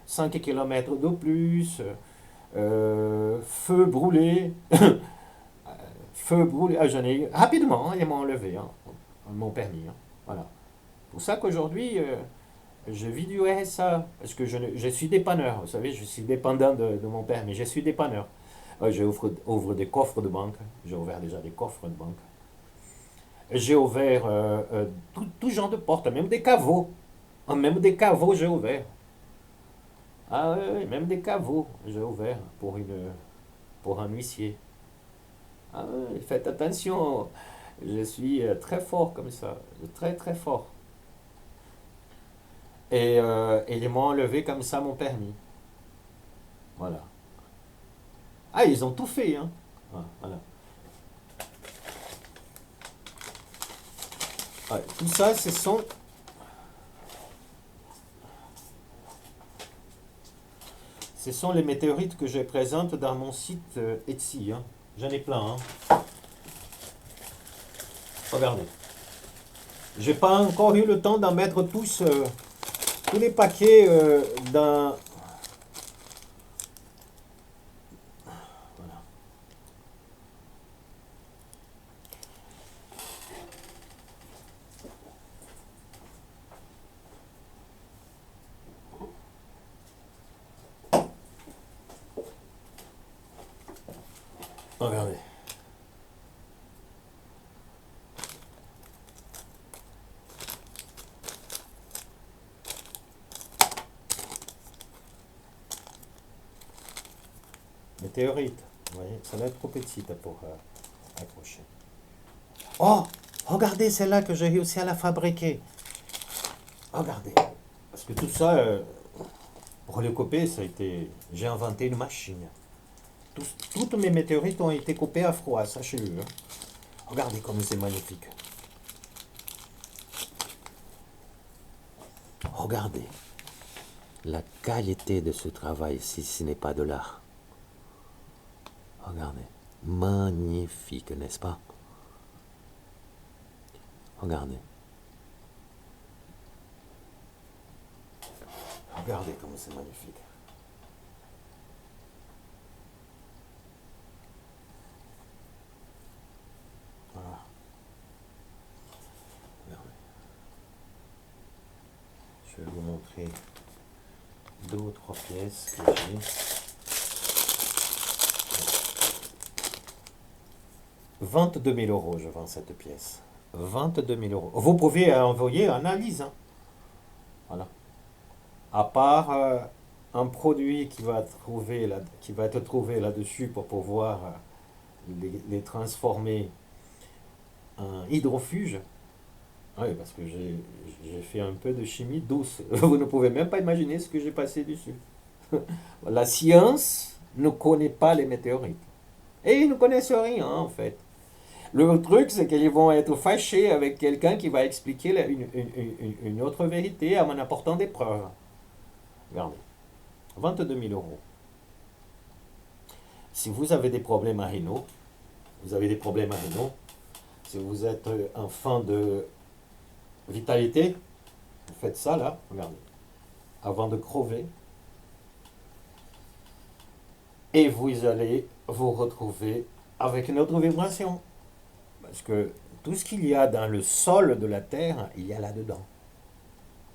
5 km de plus, feu brûlé, feu brûlé, j'en ai eu, rapidement, ils m'ont enlevé, hein, mon permis. Hein, voilà. Pour ça qu'aujourd'hui, je vis du RSA, parce que je suis dépanneur, vous savez, je suis dépendant de mon père, mais je suis dépanneur. J'ouvre des coffres de banque, j'ai ouvert déjà des coffres de banque. J'ai ouvert tout genre de portes, même des caveaux. Même des caveaux, j'ai ouvert. Ah oui, oui, même des caveaux, j'ai ouvert pour un huissier. Ah oui, faites attention, je suis très fort comme ça, très très fort. Et ils m'ont enlevé comme ça mon permis. Voilà. Ah, ils ont tout fait, hein. Ah, voilà. Ouais, tout ça, ce sont les météorites que je présente dans mon site Etsy. Hein. J'en ai plein. Hein. Regardez. J'ai pas encore eu le temps d'en mettre tous les paquets dans... Voilà. Regardez. Météorite. Vous voyez, ça va être trop petite pour accrocher. Oh, regardez celle-là que j'ai réussi à la fabriquer. Regardez. Parce que tout ça, pour le couper, ça a été... J'ai inventé une machine. Toutes mes météorites ont été coupées à froid, sachez-le. Hein. Regardez comme c'est magnifique. Regardez la qualité de ce travail, si ce n'est pas de l'art. Regardez, magnifique, n'est-ce pas? Regardez. Regardez comme c'est magnifique. Voilà. Regardez. Je vais vous montrer deux ou trois pièces que j'ai. 22 000 euros, je vends cette pièce. 22 000 euros. Vous pouvez envoyer analyse. Hein. Voilà. À part un produit qui va être trouvé là-dessus pour pouvoir les transformer en hydrofuge. Oui, parce que j'ai fait un peu de chimie douce. Vous ne pouvez même pas imaginer ce que j'ai passé dessus. La science ne connaît pas les météorites. Et ils ne connaissent rien, en fait. Le truc, c'est qu'ils vont être fâchés avec quelqu'un qui va expliquer une autre vérité en apportant des preuves. Regardez. 22 000 euros. Si vous avez des problèmes à Renault, si vous êtes un fan vitalité. Vous faites ça là, regardez, avant de crever. Et vous allez vous retrouver avec une autre vibration. Parce que tout ce qu'il y a dans le sol de la terre, il y a là-dedans.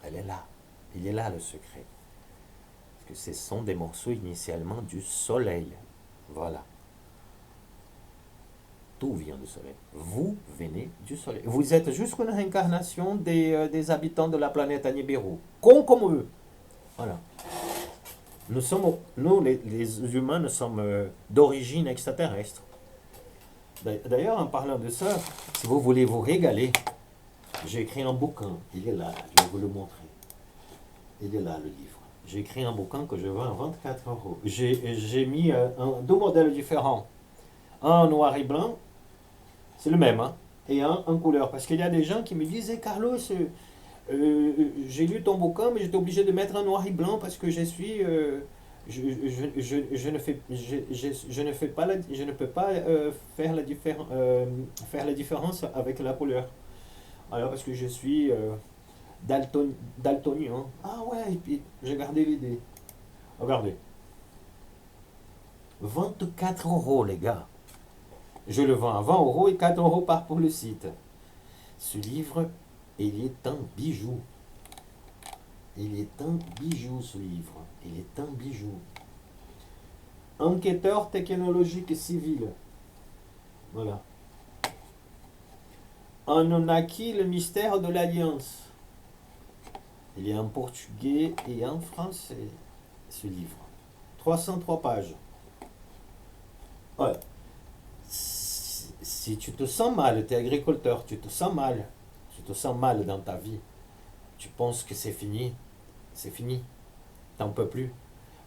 Elle est là. Il est là le secret. Parce que ce sont des morceaux initialement du soleil. Voilà. Tout vient du soleil. Vous venez du soleil. Vous êtes juste une réincarnation des habitants de la planète Nibiru. Comme eux. Voilà. Nous les humains, nous sommes d'origine extraterrestre. D'ailleurs, en parlant de ça, si vous voulez vous régaler, j'ai écrit un bouquin. Il est là, je vais vous le montrer. Il est là, le livre. J'ai écrit un bouquin que je vends à 24 euros. J'ai mis deux modèles différents. Un en noir et blanc, c'est le même, hein, et un en couleur. Parce qu'il y a des gens qui me disaient, Carlos, j'ai lu ton bouquin, mais j'étais obligé de mettre un noir et blanc parce que je suis... je ne fais pas je ne peux pas faire la différence avec la couleur. Alors parce que je suis daltonien. Ah ouais, et puis j'ai gardé l'idée. Regardez. 24 euros, les gars. Je le vends à 20 euros et 4 euros pour le site. Ce livre, il est un bijou. Il est un bijou, ce livre. Il est un bijou. Enquêteur technologique et civil. Voilà. Anunnaki, le mystère de l'Alliance. Il est en portugais et en français, ce livre. 303 pages. Ouais. Si tu te sens mal, tu es agriculteur, tu te sens mal dans ta vie, tu penses que c'est fini, t'en peux plus.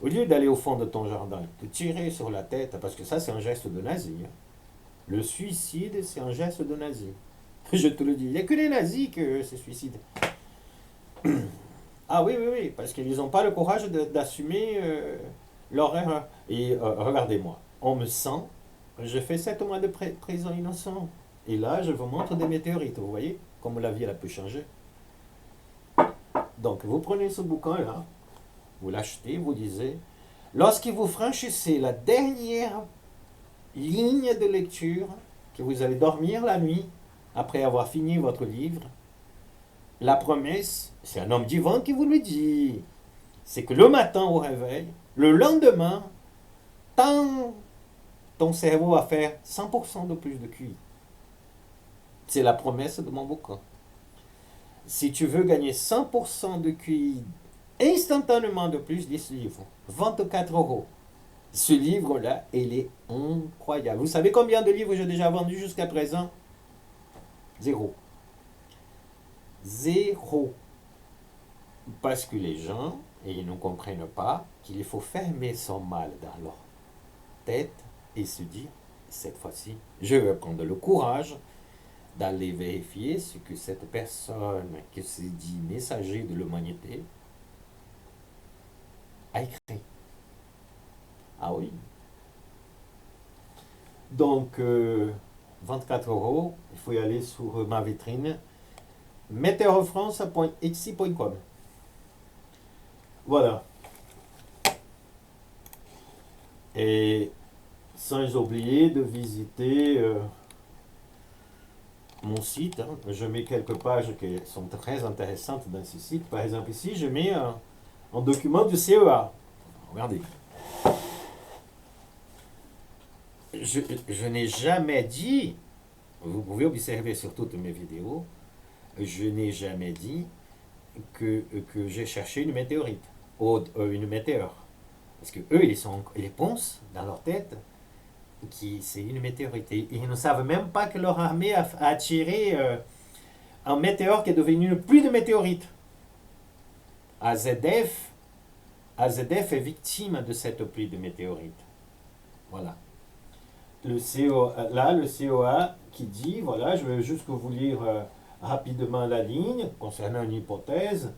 Au lieu d'aller au fond de ton jardin, te tirer sur la tête, parce que ça c'est un geste de nazi. Hein. Le suicide, c'est un geste de nazi. Je te le dis, il n'y a que les nazis qui se suicident. Ah oui, parce qu'ils n'ont pas le courage d'assumer leur erreur. Et regardez-moi, on me sent, je fais 7 mois de prison innocent. Et là, je vous montre des météorites, vous voyez, comme la vie elle a pu changer. Donc, vous prenez ce bouquin-là, vous l'achetez, vous lisez. Lorsque vous franchissez la dernière ligne de lecture, que vous allez dormir la nuit, après avoir fini votre livre, la promesse, c'est un homme divin qui vous le dit, c'est que le matin au réveil, le lendemain, ton cerveau va faire 100% de plus de QI. C'est la promesse de mon bouquin. Si tu veux gagner 100% de QI instantanément de plus, lis ce livre. 24 euros. Ce livre-là, il est incroyable. Vous savez combien de livres j'ai déjà vendus jusqu'à présent? 0. 0. Parce que les gens, ils ne comprennent pas qu'il faut fermer son mal dans leur tête et se dire, cette fois-ci, je vais prendre le courage d'aller vérifier ce que cette personne qui se dit messager de l'humanité a écrit. Ah oui. Donc, 24 euros, il faut y aller sur ma vitrine, meteorfrance.xi.com. Voilà. Et sans oublier de visiter mon site. Hein. Je mets quelques pages qui sont très intéressantes dans ce site. Par exemple, ici, je mets un document du CEA. Regardez. Je n'ai jamais dit, vous pouvez observer sur toutes mes vidéos, je n'ai jamais dit que j'ai cherché une météorite, ou une météore. Parce que eux, ils pensent dans leur tête que c'est une météorite. Et ils ne savent même pas que leur armée a attiré un météore qui est devenu une pluie de météorites. AZF est victime de cette pluie de météorites. Voilà. Le COA qui dit, voilà, je vais juste vous lire rapidement la ligne concernant une hypothèse.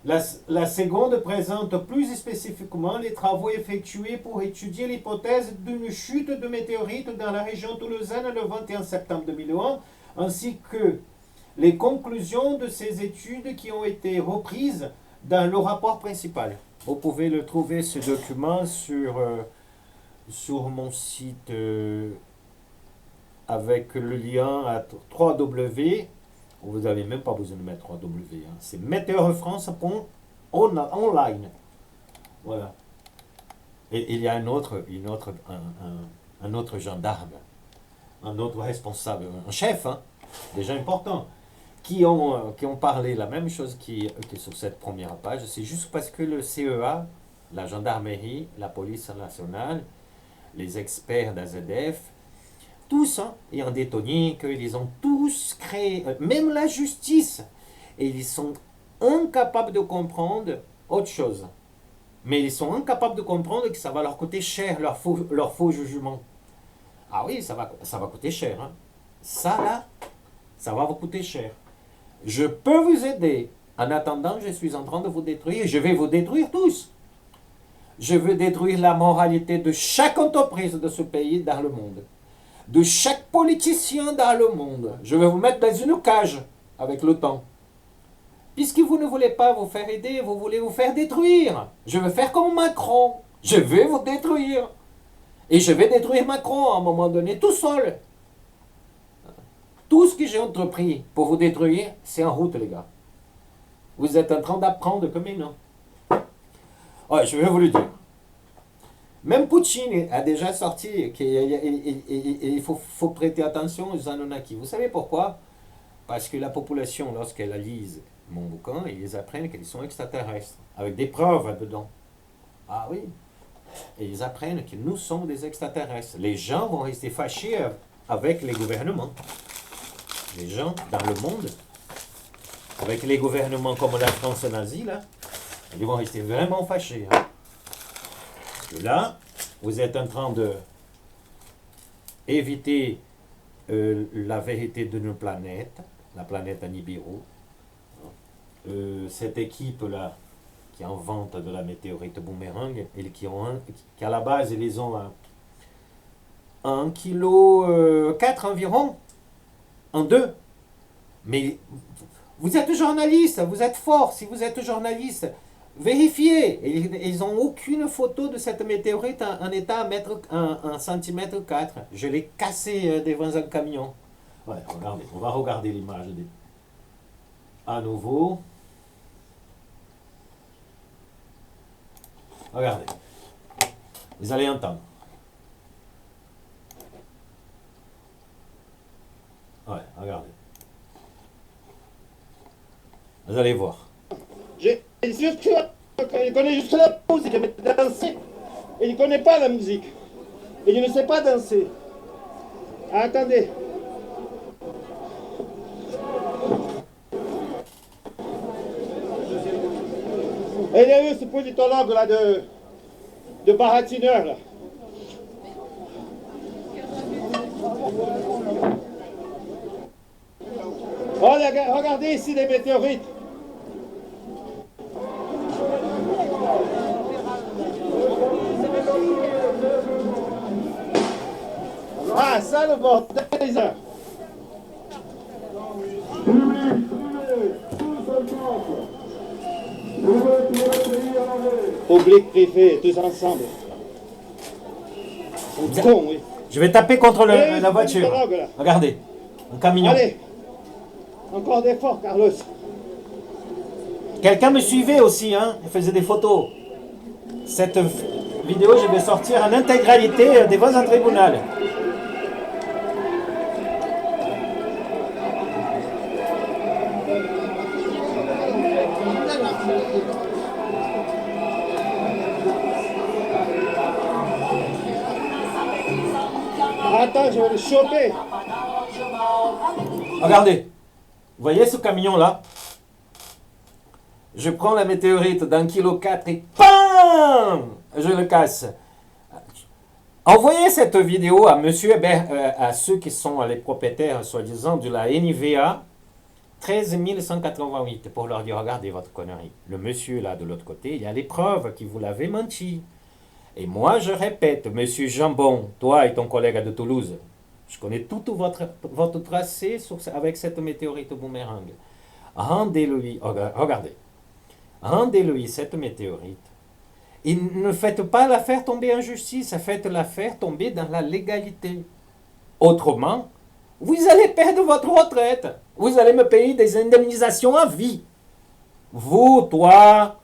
La seconde présente plus spécifiquement les travaux effectués pour étudier l'hypothèse d'une chute de météorites dans la région toulousaine le 21 septembre 2001 ainsi que les conclusions de ces études qui ont été reprises dans le rapport principal. Vous pouvez le trouver, ce document, sur mon site avec le lien à 3W. Vous n'avez même pas besoin de mettre 3W. Hein. C'est meteorfrance.online. Voilà. Et il y a un autre gendarme, un autre responsable, un chef, hein, déjà important, qui ont parlé la même chose qui sur cette première page. C'est juste parce que le CEA, la gendarmerie, la police nationale, les experts d'AZF, tous, hein, et en détonné qu'ils ont tous créé, même la justice, et ils sont incapables de comprendre autre chose. Mais ils sont incapables de comprendre que ça va leur coûter cher, leur faux jugement. Ah oui, ça va coûter cher. Hein. Ça, là, ça va vous coûter cher. Je peux vous aider. En attendant, je suis en train de vous détruire. Je vais vous détruire tous. Je veux détruire la moralité de chaque entreprise de ce pays dans le monde. De chaque politicien dans le monde. Je vais vous mettre dans une cage avec le temps. Puisque vous ne voulez pas vous faire aider, vous voulez vous faire détruire. Je vais faire comme Macron. Je vais vous détruire. Et je vais détruire Macron à un moment donné, tout seul. Tout ce que j'ai entrepris pour vous détruire, c'est en route, les gars. Vous êtes en train d'apprendre comme mais non. Ouais, je vais vous le dire. Même Poutine a déjà sorti qu'il faut prêter attention aux Anunnaki. Vous savez pourquoi? Parce que la population, lorsqu'elle lise mon bouquin, ils apprennent qu'ils sont extraterrestres, avec des preuves dedans. Ah oui. Et ils apprennent que nous sommes des extraterrestres. Les gens vont rester fâchés avec les gouvernements. Les gens dans le monde, avec les gouvernements comme la France nazie, là, ils vont rester vraiment fâchés. Hein. Parce que là, vous êtes en train de éviter la vérité de nos planètes, la planète Nibiru. Cette équipe-là, qui invente de la météorite boomerang, et qui à la base, ils ont 1,4 kg environ, en deux. Mais vous êtes journaliste, vous êtes fort. Si vous êtes journaliste, vérifiez. Ils n'ont aucune photo de cette météorite en état à mettre 1,4 cm. Je l'ai cassé devant un camion. Ouais, regardez, on va regarder l'image à nouveau. Regardez. Vous allez entendre. Ouais, regardez. Vous allez voir. Il connaît juste la musique, mais danser. Il ne connaît pas la musique. Il ne sait pas danser. Ah, attendez. Et il y a eu ce politologue là de baratineur là. Oh, regardez ici les météorites. Ah, ça le bordel, les uns. Public, privé, tous ensemble. C'est con, oui. Je vais taper contre la voiture. Regardez, un camion. Allez, encore d'efforts, Carlos. Quelqu'un me suivait aussi, hein, il faisait des photos. Cette vidéo, je vais sortir en intégralité devant un tribunal. Attends, je vais le choper. Regardez, vous voyez ce camion-là? Je prends la météorite d'un kilo 4 et PAM! Je le casse. Envoyez cette vidéo à monsieur, à ceux qui sont les propriétaires, soi-disant, de la NIVA 13 188, pour leur dire, regardez votre connerie. Le monsieur là de l'autre côté, il y a les preuves que vous l'avez menti. Et moi, je répète, monsieur Jambon, toi et ton collègue de Toulouse, Je connais tout votre tracé avec cette météorite boomerang. Rendez-lui, regardez, rendez-lui cette météorite. Et ne faites pas la faire tomber en justice, faites-la faire tomber dans la légalité. Autrement, vous allez perdre votre retraite. Vous allez me payer des indemnisations à vie. Vous, toi,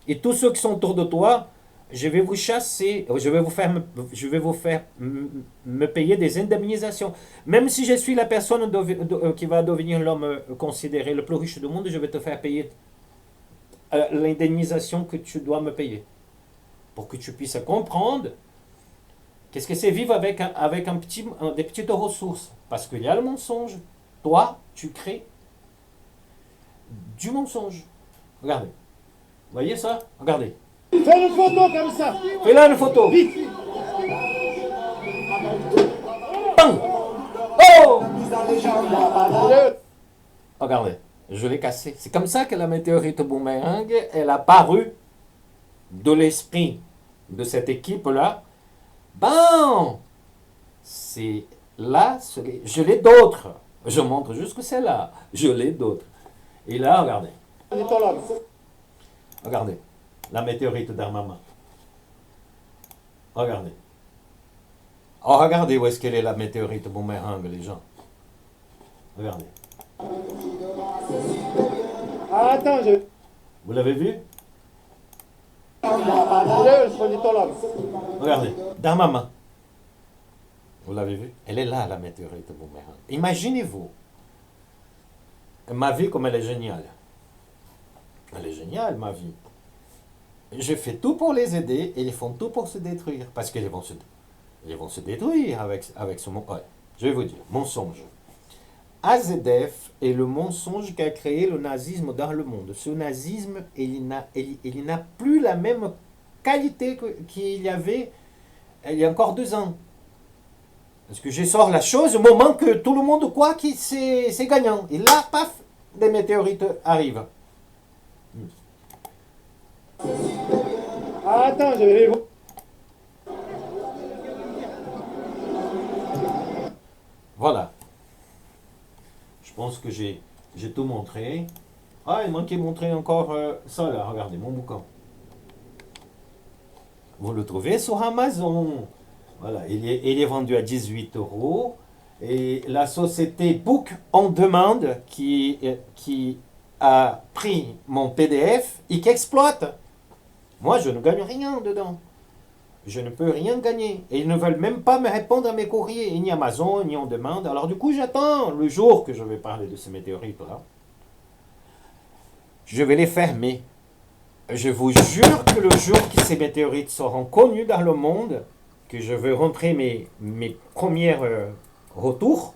et tous ceux qui sont autour de toi, je vais vous chasser, je vais vous faire me payer des indemnisations. Même si je suis la personne qui va devenir l'homme considéré le plus riche du monde, je vais te faire payer l'indemnisation que tu dois me payer. Pour que tu puisses comprendre qu'est-ce que c'est vivre avec des petites ressources. Parce qu'il y a le mensonge. Toi, tu crées du mensonge. Regardez. Vous voyez ça? Regardez. Fais une photo comme ça. Fais là une photo. Vite. Bang! Oh! Regardez, je l'ai cassé. C'est comme ça que la météorite boomerang, elle a paru de l'esprit de cette équipe-là. Bon! C'est là, je l'ai d'autres. Je montre juste que c'est là. Je l'ai d'autres. Et là, regardez. Regardez. La météorite d'Armama. Regardez. Oh, regardez où est-ce qu'elle est, la météorite boomerang, les gens. Regardez. Ah, attends, Vous l'avez vu? Regardez. D'Armama. Vous l'avez vu? Elle est là, la météorite boomerang. Imaginez-vous. Ma vie, comme elle est géniale. Elle est géniale, ma vie. Je fais tout pour les aider et ils font tout pour se détruire. Parce qu'ils vont se détruire avec ce mot. Ouais, je vais vous dire, mensonge. AZF est le mensonge qui a créé le nazisme dans le monde. Ce nazisme, il n'a plus la même qualité qu'il y avait il y a encore 2 ans. Parce que je sors la chose au moment que tout le monde croit que c'est gagnant. Et là, paf, des météorites arrivent. Ah, attends, je vais vous. Voilà. Je pense que j'ai tout montré. Ah, il manquait de montrer encore ça là. Regardez, mon bouquin. Vous le trouvez sur Amazon. Voilà, il est vendu à 18 €. Et la société Book on Demand qui a pris mon PDF et qui exploite. Moi, je ne gagne rien dedans. Je ne peux rien gagner. Et ils ne veulent même pas me répondre à mes courriers, ni Amazon, ni On Demande. Alors du coup, j'attends le jour que je vais parler de ces météorites-là. Je vais les fermer. Je vous jure que le jour que ces météorites seront connues dans le monde, que je vais rentrer mes premiers retours,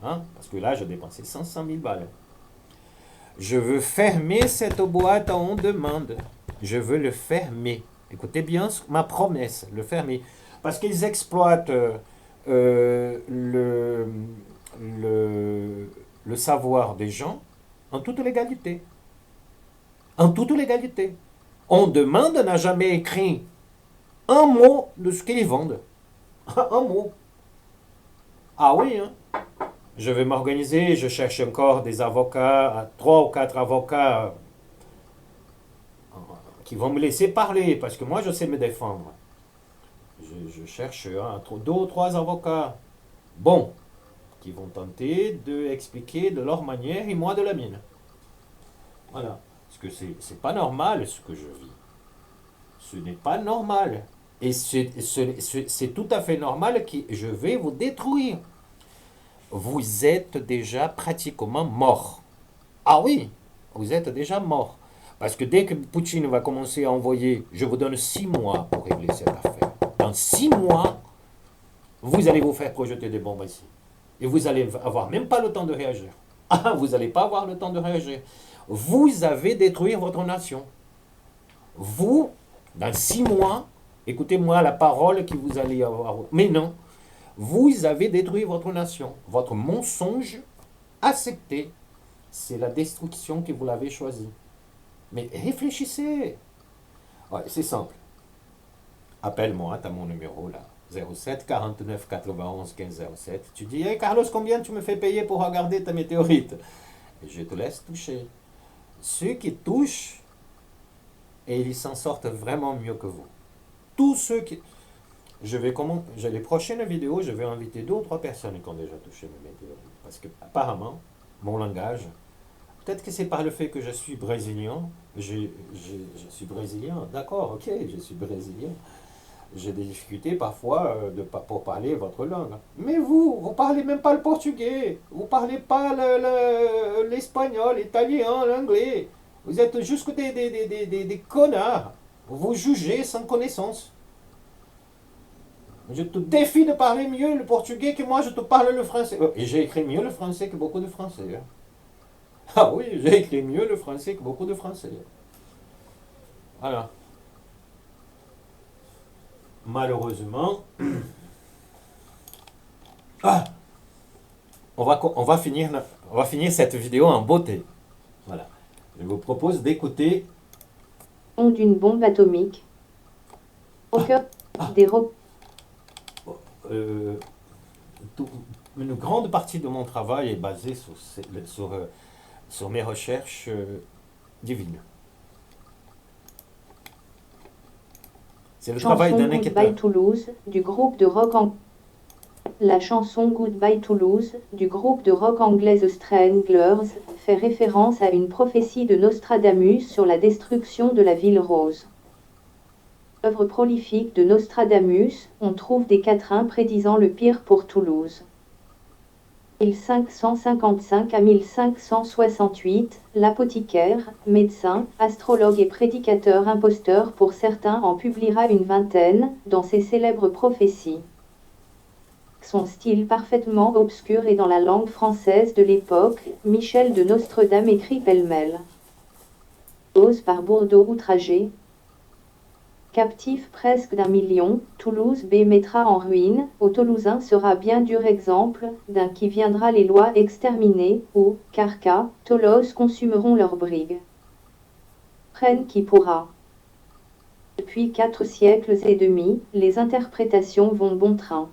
hein, parce que là, j'ai dépensé 500 000 balles. Je veux fermer cette boîte On Demande. Je veux le fermer. Écoutez bien ma promesse, le fermer. Parce qu'ils exploitent le savoir des gens en toute légalité. En toute légalité. On Demande n'a jamais écrit un mot de ce qu'ils vendent. Un mot. Ah oui, hein. Je vais m'organiser, je cherche encore des avocats, 3 ou 4 avocats qui vont me laisser parler, parce que moi je sais me défendre. Je cherche 2 ou 3 avocats bons, qui vont tenter d'expliquer de leur manière et moi de la mienne. Voilà. Parce que c'est pas normal ce que je vis. Ce n'est pas normal. Et c'est tout à fait normal que je vais vous détruire. Vous êtes déjà pratiquement mort. Ah oui, vous êtes déjà mort. Parce que dès que Poutine va commencer à envoyer, je vous donne 6 mois pour régler cette affaire. Dans 6 mois, vous allez vous faire projeter des bombes ici. Et vous allez avoir même pas le temps de réagir. Ah, vous n'allez pas avoir le temps de réagir. Vous avez détruit votre nation. Vous, dans 6 mois, écoutez-moi la parole que vous allez avoir. Mais non, vous avez détruit votre nation. Votre mensonge accepté, c'est la destruction que vous l'avez choisie. Mais réfléchissez. Ouais, c'est simple. Appelle-moi, tu as mon numéro là. 07 49 91 15 07. Tu dis, hey Carlos, combien tu me fais payer pour regarder ta météorite? Et je te laisse toucher. Ceux qui touchent, et ils s'en sortent vraiment mieux que vous. Tous ceux qui... les prochaines vidéos, je vais inviter 2 ou 3 personnes qui ont déjà touché mes météorites. Parce que apparemment, mon langage, peut-être que c'est par le fait que je suis brésilien, je suis brésilien, d'accord, ok, je suis brésilien. J'ai des difficultés parfois pour parler votre langue. Mais vous parlez même pas le portugais, vous parlez pas l'espagnol, l'italien, l'anglais. Vous êtes juste des connards. Vous jugez sans connaissance. Je te défie de parler mieux le portugais que moi je te parle le français. Et j'ai écrit mieux le français que beaucoup de Français. Hein. Ah oui, j'ai écrit mieux le français que beaucoup de Français. Voilà. Malheureusement, on va finir cette vidéo en beauté. Voilà. Je vous propose d'écouter d'une bombe atomique au cœur des une grande partie de mon travail est basée sur mes recherches divines. C'est le travail d'un enquêteur. Goodbye Toulouse du groupe de rock La chanson Goodbye Toulouse du groupe de rock anglais The Stranglers fait référence à une prophétie de Nostradamus sur la destruction de la ville rose. Œuvre prolifique de Nostradamus, on trouve des quatrains prédisant le pire pour Toulouse. 1555 à 1568, l'apothicaire, médecin, astrologue et prédicateur imposteur pour certains en publiera une vingtaine, dans ses célèbres prophéties. Son style parfaitement obscur et dans la langue française de l'époque, Michel de Nostredame écrit pêle-mêle. Ose par Bordeaux outragé. Captif presque d'1 million, Toulouse B mettra en ruine, au Toulousain sera bien dur exemple, d'un qui viendra les lois exterminer, ou, Carca, Toulouse consumeront leurs brigues. Prenne qui pourra. Depuis 4 siècles et demi, les interprétations vont bon train.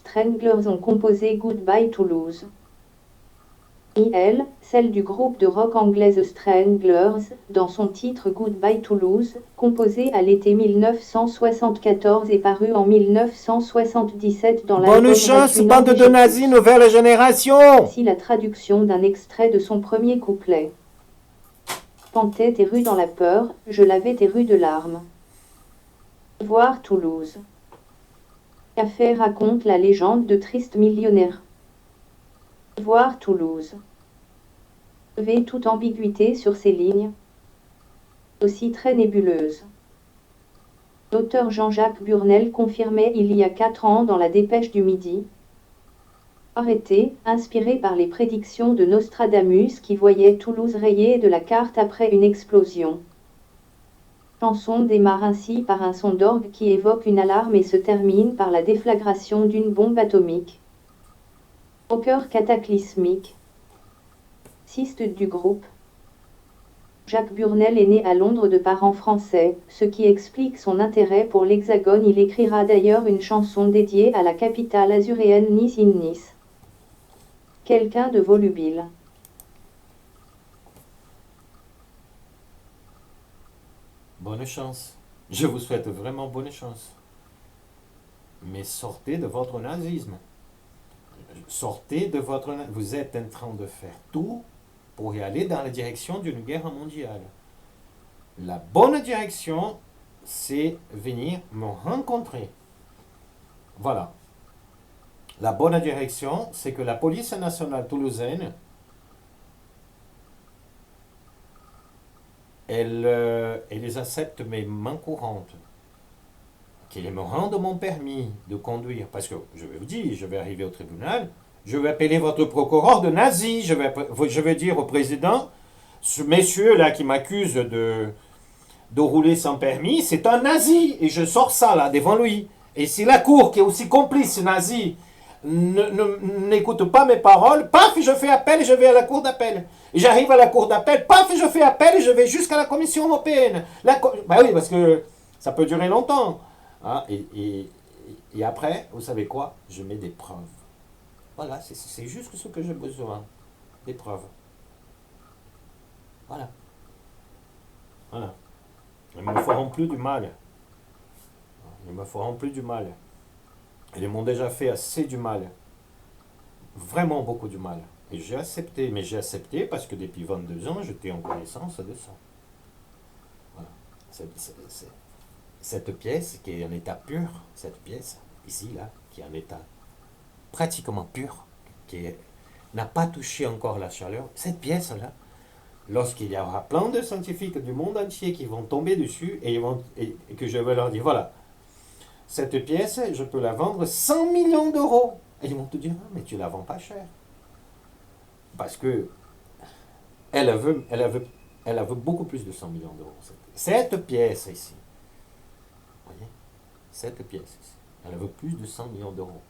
Stranglers ont composé Goodbye Toulouse. Elle, celle du groupe de rock anglais The Stranglers, dans son titre Goodbye Toulouse, composé à l'été 1974 et paru en 1977 dans l'album Bonne chance, Reculons bande de Jésus. nazis, nouvelle génération! Voici la traduction d'un extrait de son premier couplet. Pantais tes rues dans la peur, je lavais tes rues de larmes. Voir Toulouse. Café raconte la légende de triste millionnaire. Voir Toulouse. Lever toute ambiguïté sur ces lignes, aussi très nébuleuses. L'auteur Jean-Jacques Burnel confirmait il y a 4 ans dans la Dépêche du Midi. Arrêté, inspiré par les prédictions de Nostradamus qui voyait Toulouse rayée de la carte après une explosion. Chanson démarre ainsi par un son d'orgue qui évoque une alarme et se termine par la déflagration d'une bombe atomique. Au cœur cataclysmique. Ciste du groupe. Jacques Burnel est né à Londres de parents français, ce qui explique son intérêt pour l'Hexagone. Il écrira d'ailleurs une chanson dédiée à la capitale azuréenne Nice in Nice. Quelqu'un de volubile. Bonne chance. Je vous souhaite vraiment bonne chance. Mais sortez de votre nazisme. Sortez de votre... Vous êtes en train de faire tout pour y aller dans la direction d'une guerre mondiale. La bonne direction, c'est venir me rencontrer. Voilà. La bonne direction, c'est que la police nationale toulousaine, elle les accepte mes mains courantes. Qu'ils me rendent mon permis de conduire. Parce que, je vais vous dire, je vais arriver au tribunal, je vais appeler votre procureur de nazi, je vais dire au président, ce monsieur-là qui m'accuse de rouler sans permis, c'est un nazi, et je sors ça là devant lui. Et si la cour, qui est aussi complice nazi, n'écoute pas mes paroles, paf, je fais appel et je vais à la cour d'appel. Et j'arrive à la cour d'appel, paf, je fais appel et je vais jusqu'à la Commission européenne. Bah oui, parce que ça peut durer longtemps. Ah, et Et après, vous savez quoi? Je mets des preuves. Voilà, c'est juste ce que j'ai besoin. Des preuves. Voilà. Voilà. Ils me feront plus du mal. Ils me feront plus du mal. Ils m'ont déjà fait assez du mal. Vraiment beaucoup du mal. Et j'ai accepté. Mais j'ai accepté parce que depuis 22 ans, j'étais en connaissance de ça. Voilà. Cette pièce qui est en état pur, cette pièce, ici, là, qui est en état pratiquement pur, qui n'a pas touché encore la chaleur, cette pièce-là, lorsqu'il y aura plein de scientifiques du monde entier qui vont tomber dessus et que je vais leur dire, voilà, cette pièce, je peux la vendre 100 millions d'euros. Et ils vont te dire, ah, mais tu la vends pas cher. Parce que elle veut beaucoup plus de 100 millions d'euros. Cette pièce ici, vous voyez, cette pièce ici, elle veut plus de 100 millions d'euros.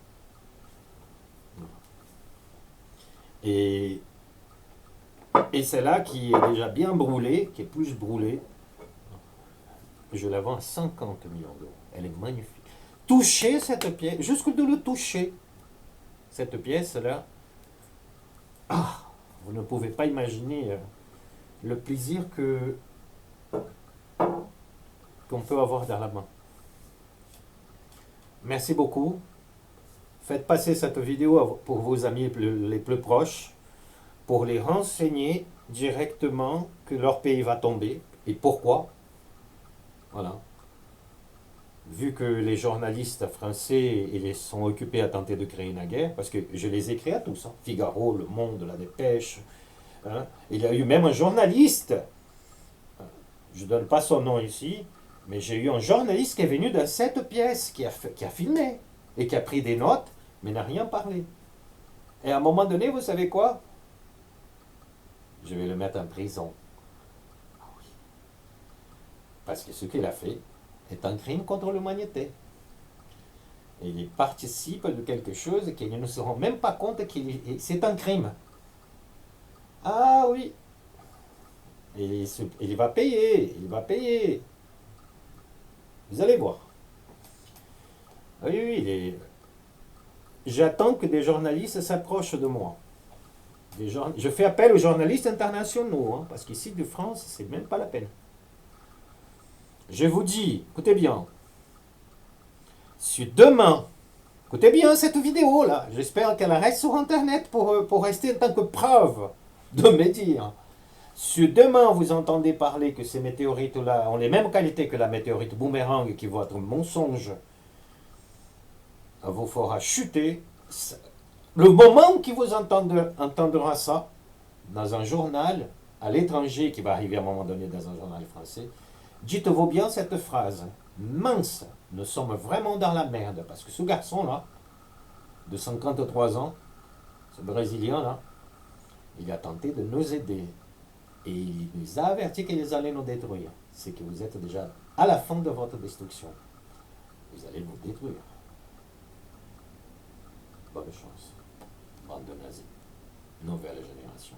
Et celle-là qui est déjà bien brûlée, qui est plus brûlée, je la vends à 50 millions d'euros. Elle est magnifique. Toucher cette pièce, jusque de le toucher, cette pièce-là, ah, vous ne pouvez pas imaginer le plaisir qu'on peut avoir dans la main. Merci beaucoup. Faites passer cette vidéo pour vos amis les plus proches, pour les renseigner directement que leur pays va tomber et pourquoi. Voilà. Vu que les journalistes français ils sont occupés à tenter de créer une guerre, parce que je les écris à tous, hein. Figaro, Le Monde, La Dépêche. Hein. Il y a eu même un journaliste, je ne donne pas son nom ici, mais j'ai eu un journaliste qui est venu dans cette pièce, qui a filmé et qui a pris des notes, mais n'a rien parlé. Et à un moment donné, vous savez quoi? Je vais le mettre en prison. Ah oui. Parce que ce qu'il a fait est un crime contre l'humanité. Et il participe de quelque chose qu'ils ne se rendent même pas compte que c'est un crime. Ah oui. Et il va payer, il va payer. Vous allez voir. Oui, oui, j'attends que des journalistes s'approchent de moi. Je fais appel aux journalistes internationaux, hein, parce qu'ici de France, c'est même pas la peine. Je vous dis, écoutez bien, si demain, écoutez bien cette vidéo là, j'espère qu'elle reste sur Internet pour rester en tant que preuve de mes dires. Si demain vous entendez parler que ces météorites-là ont les mêmes qualités que la météorite boomerang qui votre mensonge vous fera chuter, le moment qui vous entendra ça, dans un journal à l'étranger qui va arriver à un moment donné dans un journal français, dites-vous bien cette phrase, mince, nous sommes vraiment dans la merde, parce que ce garçon-là, de 53 ans, ce Brésilien-là, il a tenté de nous aider. Et il nous a averti qu'ils allaient nous détruire. C'est que vous êtes déjà à la fin de votre destruction. Vous allez nous détruire. Bonne chance. Bande de nazis. Nouvelle génération.